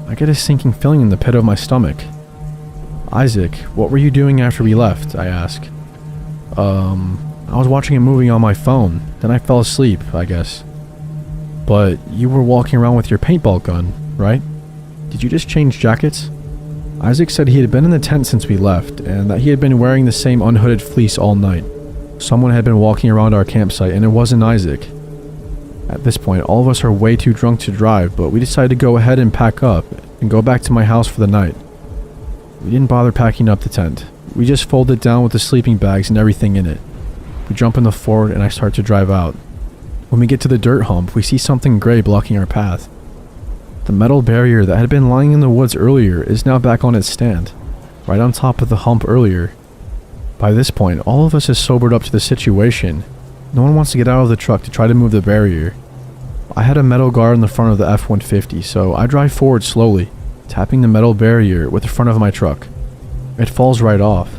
I get a sinking feeling in the pit of my stomach. Isaac, what were you doing after we left? I ask. I was watching a movie on my phone, then I fell asleep, I guess. But you were walking around with your paintball gun, right? Did you just change jackets? Isaac said he had been in the tent since we left, and that he had been wearing the same unhooded fleece all night. Someone had been walking around our campsite, and it wasn't Isaac. At this point, all of us are way too drunk to drive, but we decided to go ahead and pack up and go back to my house for the night. We didn't bother packing up the tent. We just folded it down with the sleeping bags and everything in it. We jump in the Ford and I start to drive out. When we get to the dirt hump, we see something gray blocking our path. The metal barrier that had been lying in the woods earlier is now back on its stand, right on top of the hump earlier. By this point, all of us has sobered up to the situation. No one wants to get out of the truck to try to move the barrier. I had a metal guard in the front of the F-150, so I drive forward slowly, tapping the metal barrier with the front of my truck. It falls right off.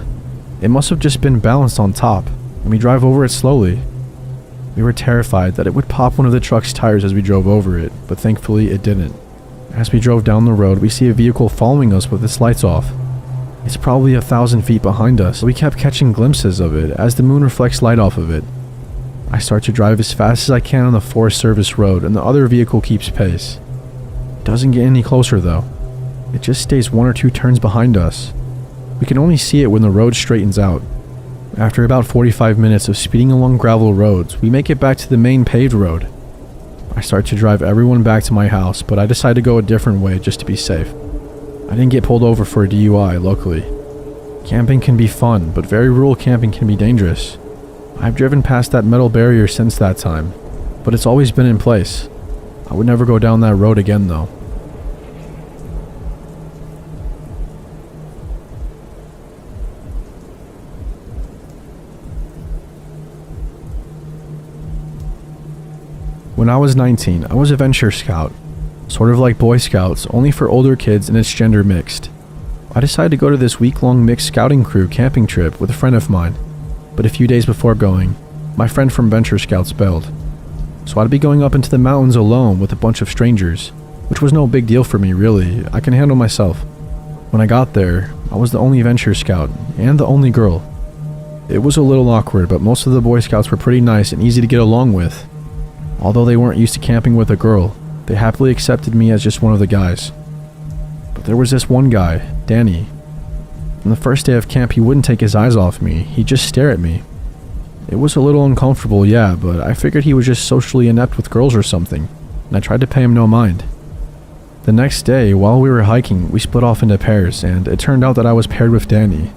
It must have just been balanced on top, and we drive over it slowly. We were terrified that it would pop one of the truck's tires as we drove over it, but thankfully it didn't. As we drove down the road, we see a vehicle following us with its lights off. It's probably 1,000 feet behind us, so we kept catching glimpses of it as the moon reflects light off of it. I start to drive as fast as I can on the Forest Service road, and the other vehicle keeps pace. It doesn't get any closer though. It just stays 1 or 2 turns behind us. We can only see it when the road straightens out. After about 45 minutes of speeding along gravel roads, we make it back to the main paved road. I start to drive everyone back to my house, but I decide to go a different way just to be safe. I didn't get pulled over for a DUI, luckily. Camping can be fun, but very rural camping can be dangerous. I've driven past that metal barrier since that time, but it's always been in place. I would never go down that road again though. When I was 19, I was a venture scout, sort of like Boy Scouts, only for older kids and it's gender mixed. I decided to go to this week-long mixed scouting crew camping trip with a friend of mine, but a few days before going, my friend from Venture Scouts bailed. So I'd be going up into the mountains alone with a bunch of strangers, which was no big deal for me really, I can handle myself. When I got there, I was the only Venture Scout, and the only girl. It was a little awkward, but most of the Boy Scouts were pretty nice and easy to get along with. Although they weren't used to camping with a girl, they happily accepted me as just one of the guys. But there was this one guy, Danny. On the first day of camp, he wouldn't take his eyes off me, he'd just stare at me. It was a little uncomfortable, yeah, but I figured he was just socially inept with girls or something, and I tried to pay him no mind. The next day, while we were hiking, we split off into pairs, and it turned out that I was paired with Danny.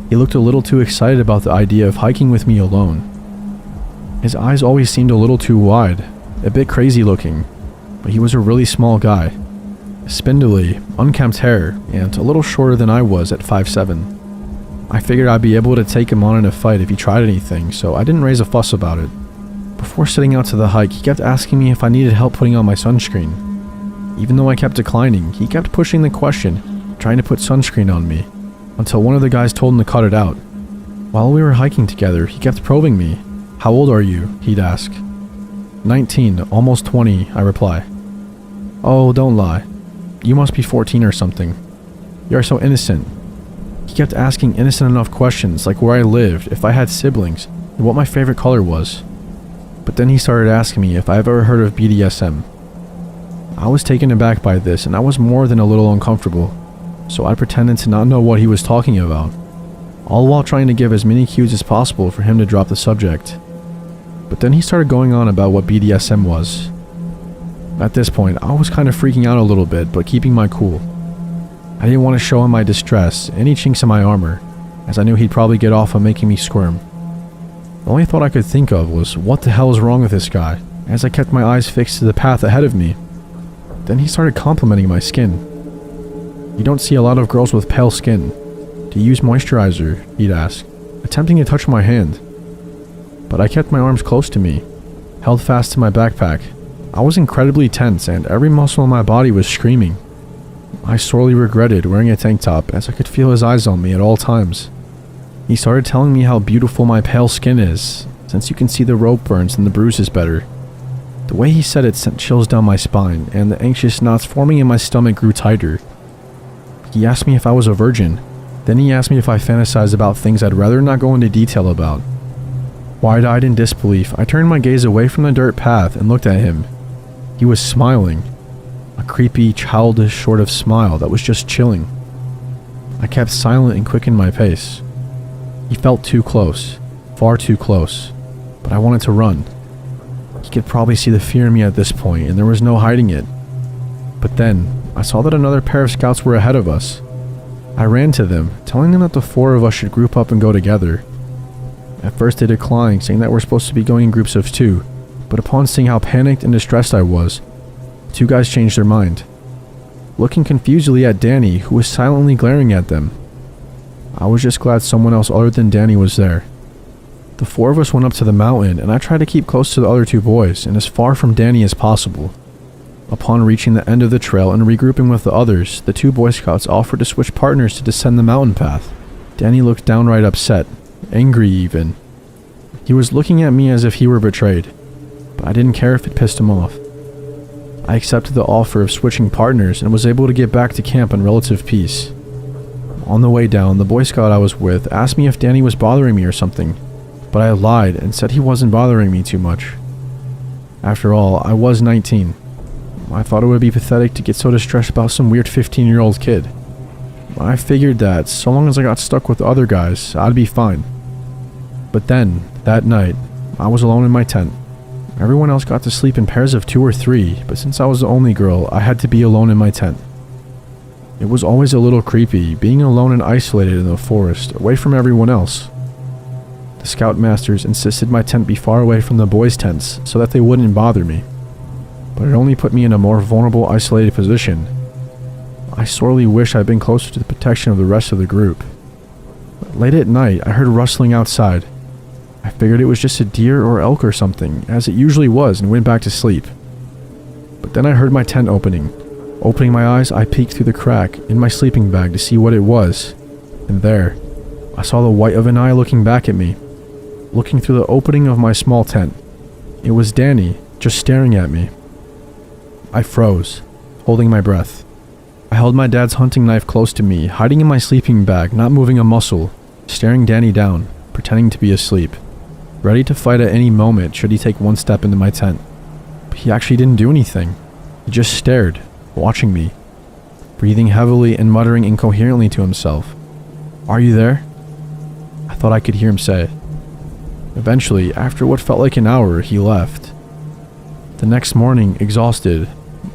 He looked a little too excited about the idea of hiking with me alone. His eyes always seemed a little too wide, a bit crazy looking, but he was a really small guy. Spindly, unkempt hair, and a little shorter than I was at 5'7". I figured I'd be able to take him on in a fight if he tried anything, so I didn't raise a fuss about it. Before setting out to the hike, he kept asking me if I needed help putting on my sunscreen. Even though I kept declining, he kept pushing the question, trying to put sunscreen on me, until one of the guys told him to cut it out. While we were hiking together, he kept probing me. "How old are you?" he'd ask. 19, almost 20, I reply. "Oh, don't lie. You must be 14 or something. You're so innocent." He kept asking innocent enough questions like where I lived, if I had siblings, and what my favorite color was. But then he started asking me if I've ever heard of BDSM. I was taken aback by this, and I was more than a little uncomfortable, so I pretended to not know what he was talking about, all while trying to give as many cues as possible for him to drop the subject. But then he started going on about what BDSM was. At this point, I was kind of freaking out a little bit, but keeping my cool. I didn't want to show him my distress, any chinks in my armor, as I knew he'd probably get off on making me squirm. The only thought I could think of was, what the hell is wrong with this guy, as I kept my eyes fixed to the path ahead of me. Then he started complimenting my skin. "You don't see a lot of girls with pale skin. Do you use moisturizer?" he'd ask, attempting to touch my hand. But I kept my arms close to me, held fast to my backpack. I was incredibly tense, and every muscle in my body was screaming. I sorely regretted wearing a tank top, as I could feel his eyes on me at all times. He started telling me how beautiful my pale skin is, since you can see the rope burns and the bruises better. The way he said it sent chills down my spine, and the anxious knots forming in my stomach grew tighter. He asked me if I was a virgin. Then he asked me if I fantasized about things I'd rather not go into detail about. Wide-eyed in disbelief, I turned my gaze away from the dirt path and looked at him. He was smiling. A creepy, childish sort of smile that was just chilling. I kept silent and quickened my pace. He felt too close, far too close, but I wanted to run. He could probably see the fear in me at this point, and there was no hiding it. But then, I saw that another pair of scouts were ahead of us. I ran to them, telling them that the four of us should group up and go together. At first they declined, saying that we're supposed to be going in groups of 2, but upon seeing how panicked and distressed I was, 2 guys changed their mind, looking confusedly at Danny, who was silently glaring at them. I was just glad someone else other than Danny was there. The 4 of us went up to the mountain, and I tried to keep close to the other 2 boys and as far from Danny as possible. Upon reaching the end of the trail and regrouping with the others, the 2 Boy Scouts offered to switch partners to descend the mountain path. Danny looked downright upset, angry even. He was looking at me as if he were betrayed, but I didn't care if it pissed him off. I accepted the offer of switching partners and was able to get back to camp in relative peace. On the way down, the Boy Scout I was with asked me if Danny was bothering me or something, but I lied and said he wasn't bothering me too much. After all, I was 19. I thought it would be pathetic to get so distressed about some weird 15-year-old kid. I figured that, so long as I got stuck with the other guys, I'd be fine. But then, that night, I was alone in my tent. Everyone else got to sleep in pairs of 2 or 3, but since I was the only girl, I had to be alone in my tent. It was always a little creepy, being alone and isolated in the forest, away from everyone else. The scoutmasters insisted my tent be far away from the boys' tents, so that they wouldn't bother me. But it only put me in a more vulnerable, isolated position. I sorely wish I'd been closer to the protection of the rest of the group. But late at night, I heard rustling outside. I figured it was just a deer or elk or something, as it usually was, and went back to sleep. But then I heard my tent opening. Opening my eyes, I peeked through the crack in my sleeping bag to see what it was. And there, I saw the white of an eye looking back at me, looking through the opening of my small tent. It was Danny, just staring at me. I froze, holding my breath. I held my dad's hunting knife close to me, hiding in my sleeping bag, not moving a muscle, staring Danny down, pretending to be asleep, ready to fight at any moment should he take one step into my tent. But he actually didn't do anything. He just stared, watching me, breathing heavily and muttering incoherently to himself. "Are you there?" I thought I could hear him say it. Eventually, after what felt like an hour, he left. The next morning, exhausted,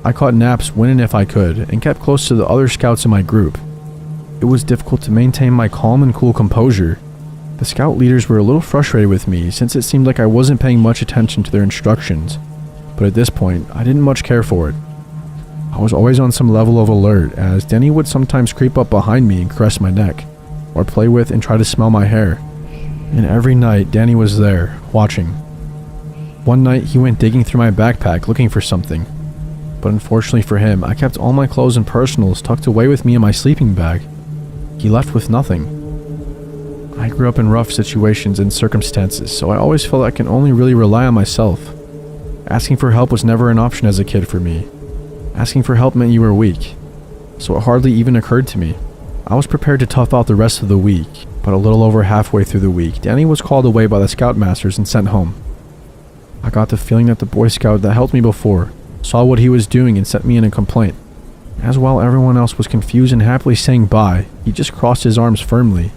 I caught naps when and if I could, and kept close to the other scouts in my group. It was difficult to maintain my calm and cool composure. The scout leaders were a little frustrated with me since it seemed like I wasn't paying much attention to their instructions, but at this point, I didn't much care for it. I was always on some level of alert, as Danny would sometimes creep up behind me and caress my neck, or play with and try to smell my hair. And every night, Danny was there, watching. One night, he went digging through my backpack looking for something, but unfortunately for him, I kept all my clothes and personals tucked away with me in my sleeping bag. He left with nothing. I grew up in rough situations and circumstances, so I always felt I can only really rely on myself. Asking for help was never an option as a kid for me. Asking for help meant you were weak, so it hardly even occurred to me. I was prepared to tough out the rest of the week, but a little over halfway through the week, Danny was called away by the scoutmasters and sent home. I got the feeling that the Boy Scout that helped me before saw what he was doing and sent me in a complaint. As while everyone else was confused and happily saying bye, he just crossed his arms firmly.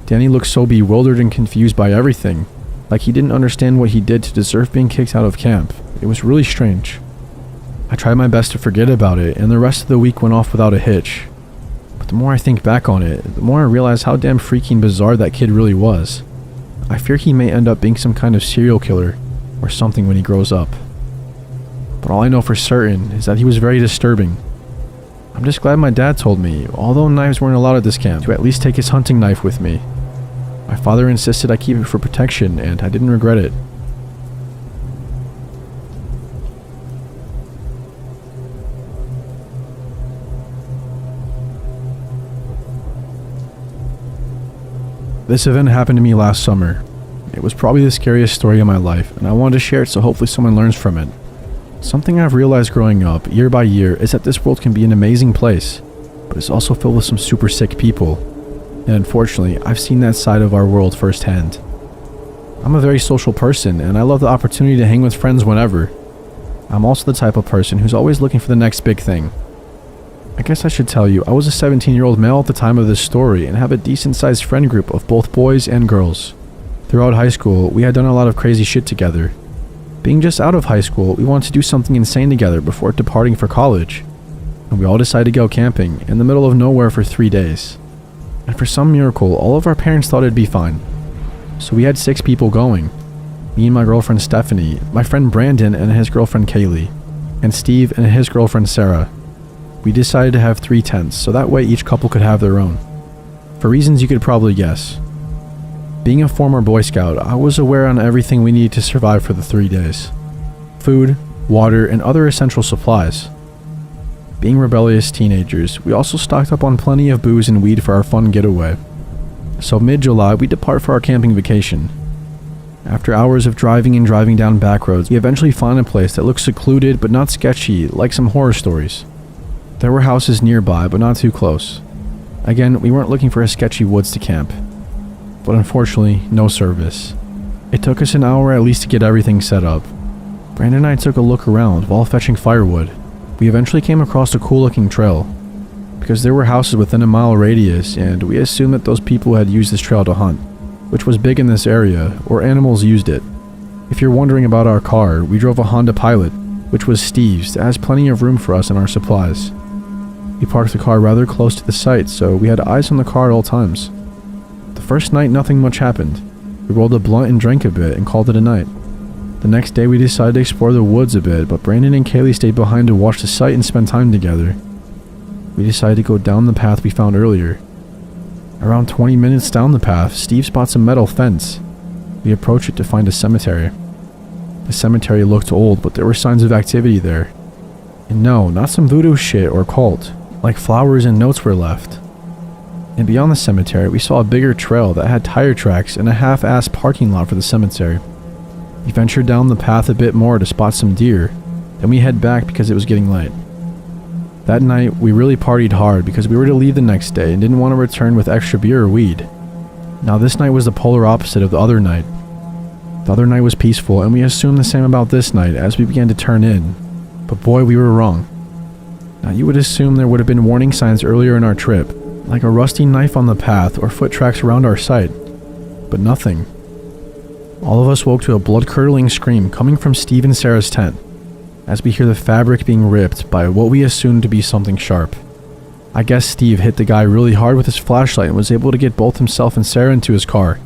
Danny looked so bewildered and confused by everything, like he didn't understand what he did to deserve being kicked out of camp. It was really strange. I tried my best to forget about it, and the rest of the week went off without a hitch. But the more I think back on it, the more I realize how damn freaky and bizarre that kid really was. I fear he may end up being some kind of serial killer, or something when he grows up. But all I know for certain is that he was very disturbing. I'm just glad my dad told me, although knives weren't allowed at this camp, to at least take his hunting knife with me. My father insisted I keep it for protection, and I didn't regret it. This event happened to me last summer. It was probably the scariest story of my life, and I wanted to share it so hopefully someone learns from it. Something I've realized growing up, year by year, is that this world can be an amazing place, but it's also filled with some super sick people. And unfortunately, I've seen that side of our world firsthand. I'm a very social person, and I love the opportunity to hang with friends whenever. I'm also the type of person who's always looking for the next big thing. I guess I should tell you, I was a 17-year-old male at the time of this story and have a decent-sized friend group of both boys and girls. Throughout high school, we had done a lot of crazy shit together. Being just out of high school, we wanted to do something insane together before departing for college. And we all decided to go camping in the middle of nowhere for 3 days. And for some miracle, all of our parents thought it'd be fine. So we had 6 people going. Me and my girlfriend Stephanie, my friend Brandon and his girlfriend Kaylee, and Steve and his girlfriend Sarah. We decided to have 3 tents, so that way each couple could have their own. For reasons you could probably guess. Being a former Boy Scout, I was aware on everything we needed to survive for the 3 days. Food, water, and other essential supplies. Being rebellious teenagers, we also stocked up on plenty of booze and weed for our fun getaway. So mid-July, we depart for our camping vacation. After hours of driving and driving down back roads, we eventually find a place that looks secluded but not sketchy, like some horror stories. There were houses nearby, but not too close. Again, we weren't looking for a sketchy woods to camp. But unfortunately, no service. It took us an hour at least to get everything set up. Brandon and I took a look around while fetching firewood. We eventually came across a cool looking trail, because there were houses within a mile radius, and we assumed that those people had used this trail to hunt, which was big in this area, or animals used it. If you're wondering about our car, we drove a Honda Pilot, which was Steve's, that has plenty of room for us and our supplies. We parked the car rather close to the site, so we had eyes on the car at all times. The first night, nothing much happened. We rolled a blunt and drank a bit and called it a night. The next day, we decided to explore the woods a bit, but Brandon and Kaylee stayed behind to watch the site and spend time together. We decided to go down the path we found earlier. Around 20 minutes down the path, Steve spots a metal fence. We approached it to find a cemetery. The cemetery looked old, but there were signs of activity there. And no, not some voodoo shit or cult, like flowers and notes were left. And beyond the cemetery, we saw a bigger trail that had tire tracks and a half-assed parking lot for the cemetery. We ventured down the path a bit more to spot some deer, then we head back because it was getting late. That night, we really partied hard because we were to leave the next day and didn't want to return with extra beer or weed. Now this night was the polar opposite of the other night. The other night was peaceful, and we assumed the same about this night as we began to turn in. But boy, we were wrong. Now, you would assume there would have been warning signs earlier in our trip, like a rusty knife on the path or foot tracks around our site. But nothing. All of us woke to a blood-curdling scream coming from Steve and Sarah's tent, as we hear the fabric being ripped by what we assumed to be something sharp. I guess Steve hit the guy really hard with his flashlight and was able to get both himself and Sarah into his car.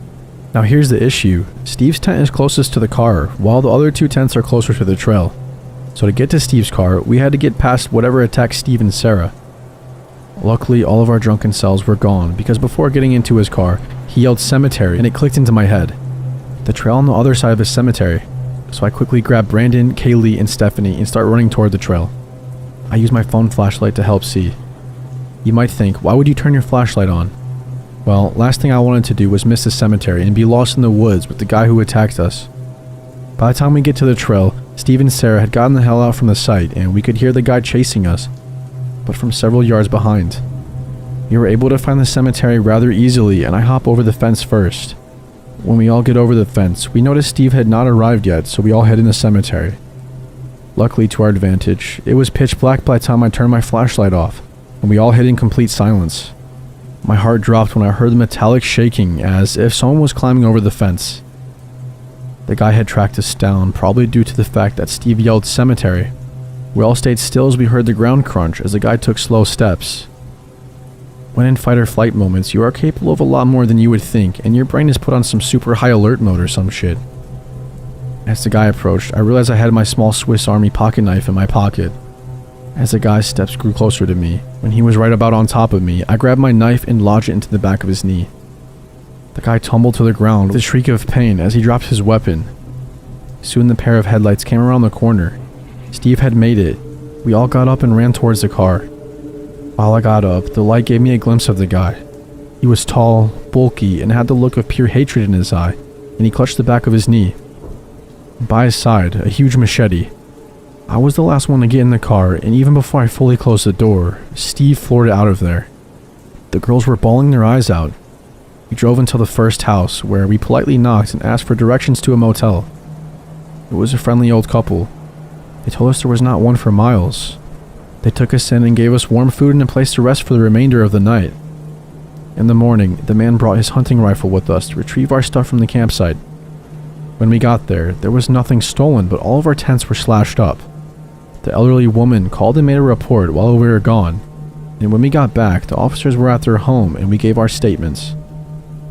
Now here's the issue. Steve's tent is closest to the car, while the other two tents are closer to the trail. So to get to Steve's car, we had to get past whatever attacked Steve and Sarah. Luckily, all of our drunken selves were gone, because before getting into his car, he yelled cemetery, and it clicked into my head. The trail on the other side of a cemetery. So I quickly grabbed Brandon, Kaylee, and Stephanie and start running toward the trail. I use my phone flashlight to help see. You might think, why would you turn your flashlight on? Well, last thing I wanted to do was miss the cemetery and be lost in the woods with the guy who attacked us. By the time we get to the trail, Steve and Sarah had gotten the hell out from the site and we could hear the guy chasing us, but from several yards behind. We were able to find the cemetery rather easily and I hop over the fence first. When we all get over the fence, we notice Steve had not arrived yet, so we all head in the cemetery. Luckily to our advantage, it was pitch black by the time I turned my flashlight off, and we all hid in complete silence. My heart dropped when I heard the metallic shaking as if someone was climbing over the fence. The guy had tracked us down, probably due to the fact that Steve yelled cemetery. We all stayed still as we heard the ground crunch as the guy took slow steps. When in fight or flight moments, you are capable of a lot more than you would think, and your brain is put on some super high alert mode or some shit. As the guy approached, I realized I had my small Swiss Army pocket knife in my pocket. As the guy's steps grew closer to me, when he was right about on top of me, I grabbed my knife and lodged it into the back of his knee. The guy tumbled to the ground with a shriek of pain as he dropped his weapon. Soon the pair of headlights came around the corner. Steve had made it. We all got up and ran towards the car. While I got up, the light gave me a glimpse of the guy. He was tall, bulky, and had the look of pure hatred in his eye, and he clutched the back of his knee. By his side, a huge machete. I was the last one to get in the car, and even before I fully closed the door, Steve floored it out of there. The girls were bawling their eyes out. We drove until the first house, where we politely knocked and asked for directions to a motel. It was a friendly old couple. They told us there was not one for miles. They took us in and gave us warm food and a place to rest for the remainder of the night. In the morning, the man brought his hunting rifle with us to retrieve our stuff from the campsite. When we got there was nothing stolen, but all of our tents were slashed up. The elderly woman called and made a report while we were gone, and when we got back, the officers were at their home and we gave our statements.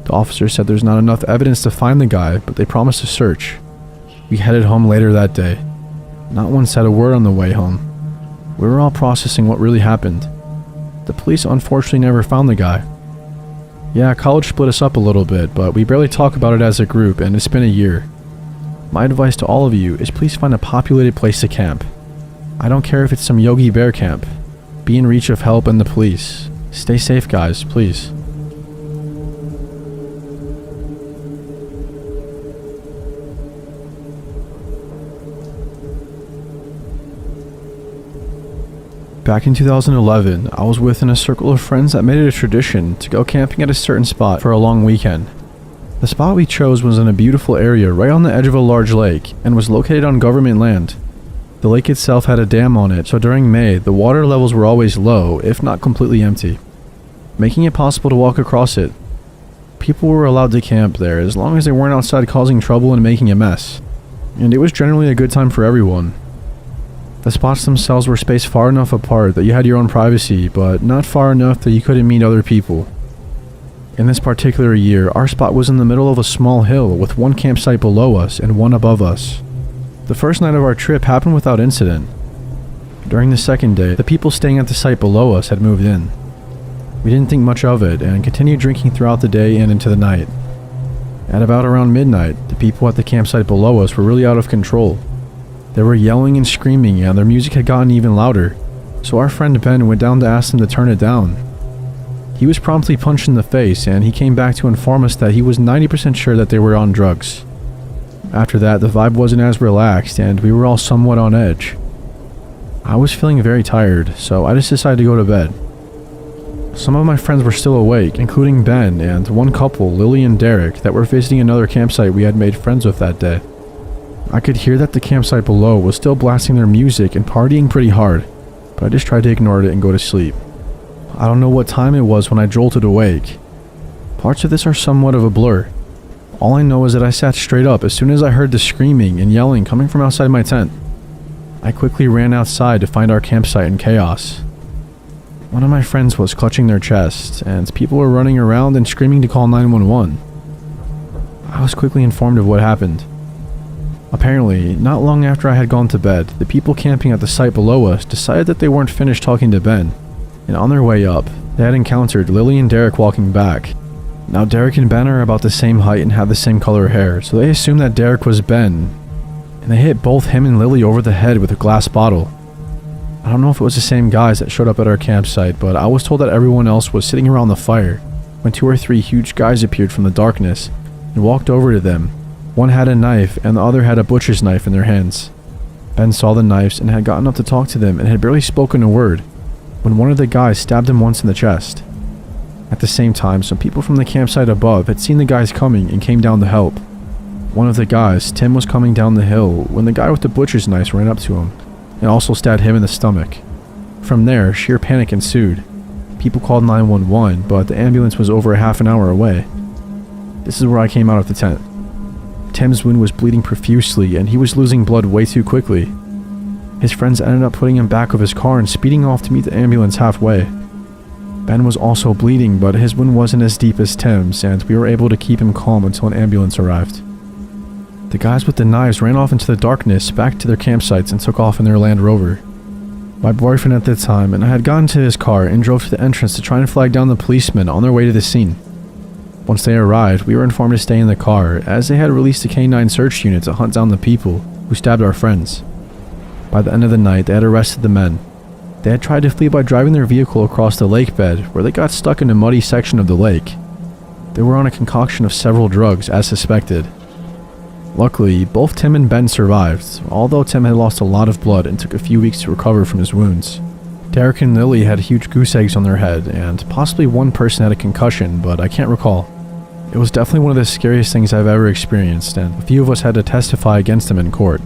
The officers said there's not enough evidence to find the guy, but they promised to search. We headed home later that day. Not one said a word on the way home. We were all processing what really happened. The police unfortunately never found the guy. Yeah, college split us up a little bit, but we barely talk about it as a group, and it's been a year. My advice to all of you is please find a populated place to camp. I don't care if it's some Yogi Bear camp. Be in reach of help and the police. Stay safe, guys, please. Back in 2011, I was within a circle of friends that made it a tradition to go camping at a certain spot for a long weekend. The spot we chose was in a beautiful area right on the edge of a large lake and was located on government land. The lake itself had a dam on it, so during May, the water levels were always low, if not completely empty, making it possible to walk across it. People were allowed to camp there as long as they weren't outside causing trouble and making a mess, and it was generally a good time for everyone. The spots themselves were spaced far enough apart that you had your own privacy, but not far enough that you couldn't meet other people. In this particular year, our spot was in the middle of a small hill with one campsite below us and one above us. The first night of our trip happened without incident. During the second day, the people staying at the site below us had moved in. We didn't think much of it and continued drinking throughout the day and into the night. At about around midnight, the people at the campsite below us were really out of control. They were yelling and screaming and their music had gotten even louder, so our friend Ben went down to ask them to turn it down. He was promptly punched in the face and he came back to inform us that he was 90% sure that they were on drugs. After that, the vibe wasn't as relaxed and we were all somewhat on edge. I was feeling very tired, so I just decided to go to bed. Some of my friends were still awake, including Ben and one couple, Lily and Derek, that were visiting another campsite we had made friends with that day. I could hear that the campsite below was still blasting their music and partying pretty hard, but I just tried to ignore it and go to sleep. I don't know what time it was when I jolted awake. Parts of this are somewhat of a blur. All I know is that I sat straight up as soon as I heard the screaming and yelling coming from outside my tent. I quickly ran outside to find our campsite in chaos. One of my friends was clutching their chest, and people were running around and screaming to call 911. I was quickly informed of what happened. Apparently, not long after I had gone to bed, the people camping at the site below us decided that they weren't finished talking to Ben, and on their way up, they had encountered Lily and Derek walking back. Now Derek and Ben are about the same height and have the same color hair, so they assumed that Derek was Ben, and they hit both him and Lily over the head with a glass bottle. I don't know if it was the same guys that showed up at our campsite, but I was told that everyone else was sitting around the fire when 2 or 3 huge guys appeared from the darkness and walked over to them. One had a knife and the other had a butcher's knife in their hands. Ben saw the knives and had gotten up to talk to them and had barely spoken a word when one of the guys stabbed him once in the chest. At the same time, some people from the campsite above had seen the guys coming and came down to help. One of the guys, Tim, was coming down the hill when the guy with the butcher's knife ran up to him and also stabbed him in the stomach. From there, sheer panic ensued. People called 911, but the ambulance was over a half an hour away. This is where I came out of the tent. Tim's wound was bleeding profusely, and he was losing blood way too quickly. His friends ended up putting him back of his car and speeding off to meet the ambulance halfway. Ben was also bleeding, but his wound wasn't as deep as Tim's, and we were able to keep him calm until an ambulance arrived. The guys with the knives ran off into the darkness back to their campsites and took off in their Land Rover. My boyfriend at the time and I had gotten to his car and drove to the entrance to try and flag down the policemen on their way to the scene. Once they arrived, we were informed to stay in the car, as they had released a K-9 search unit to hunt down the people who stabbed our friends. By the end of the night, they had arrested the men. They had tried to flee by driving their vehicle across the lake bed, where they got stuck in a muddy section of the lake. They were on a concoction of several drugs, as suspected. Luckily, both Tim and Ben survived, although Tim had lost a lot of blood and took a few weeks to recover from his wounds. Derek and Lily had huge goose eggs on their head, and possibly one person had a concussion, but I can't recall. It was definitely one of the scariest things I've ever experienced, and a few of us had to testify against them in court.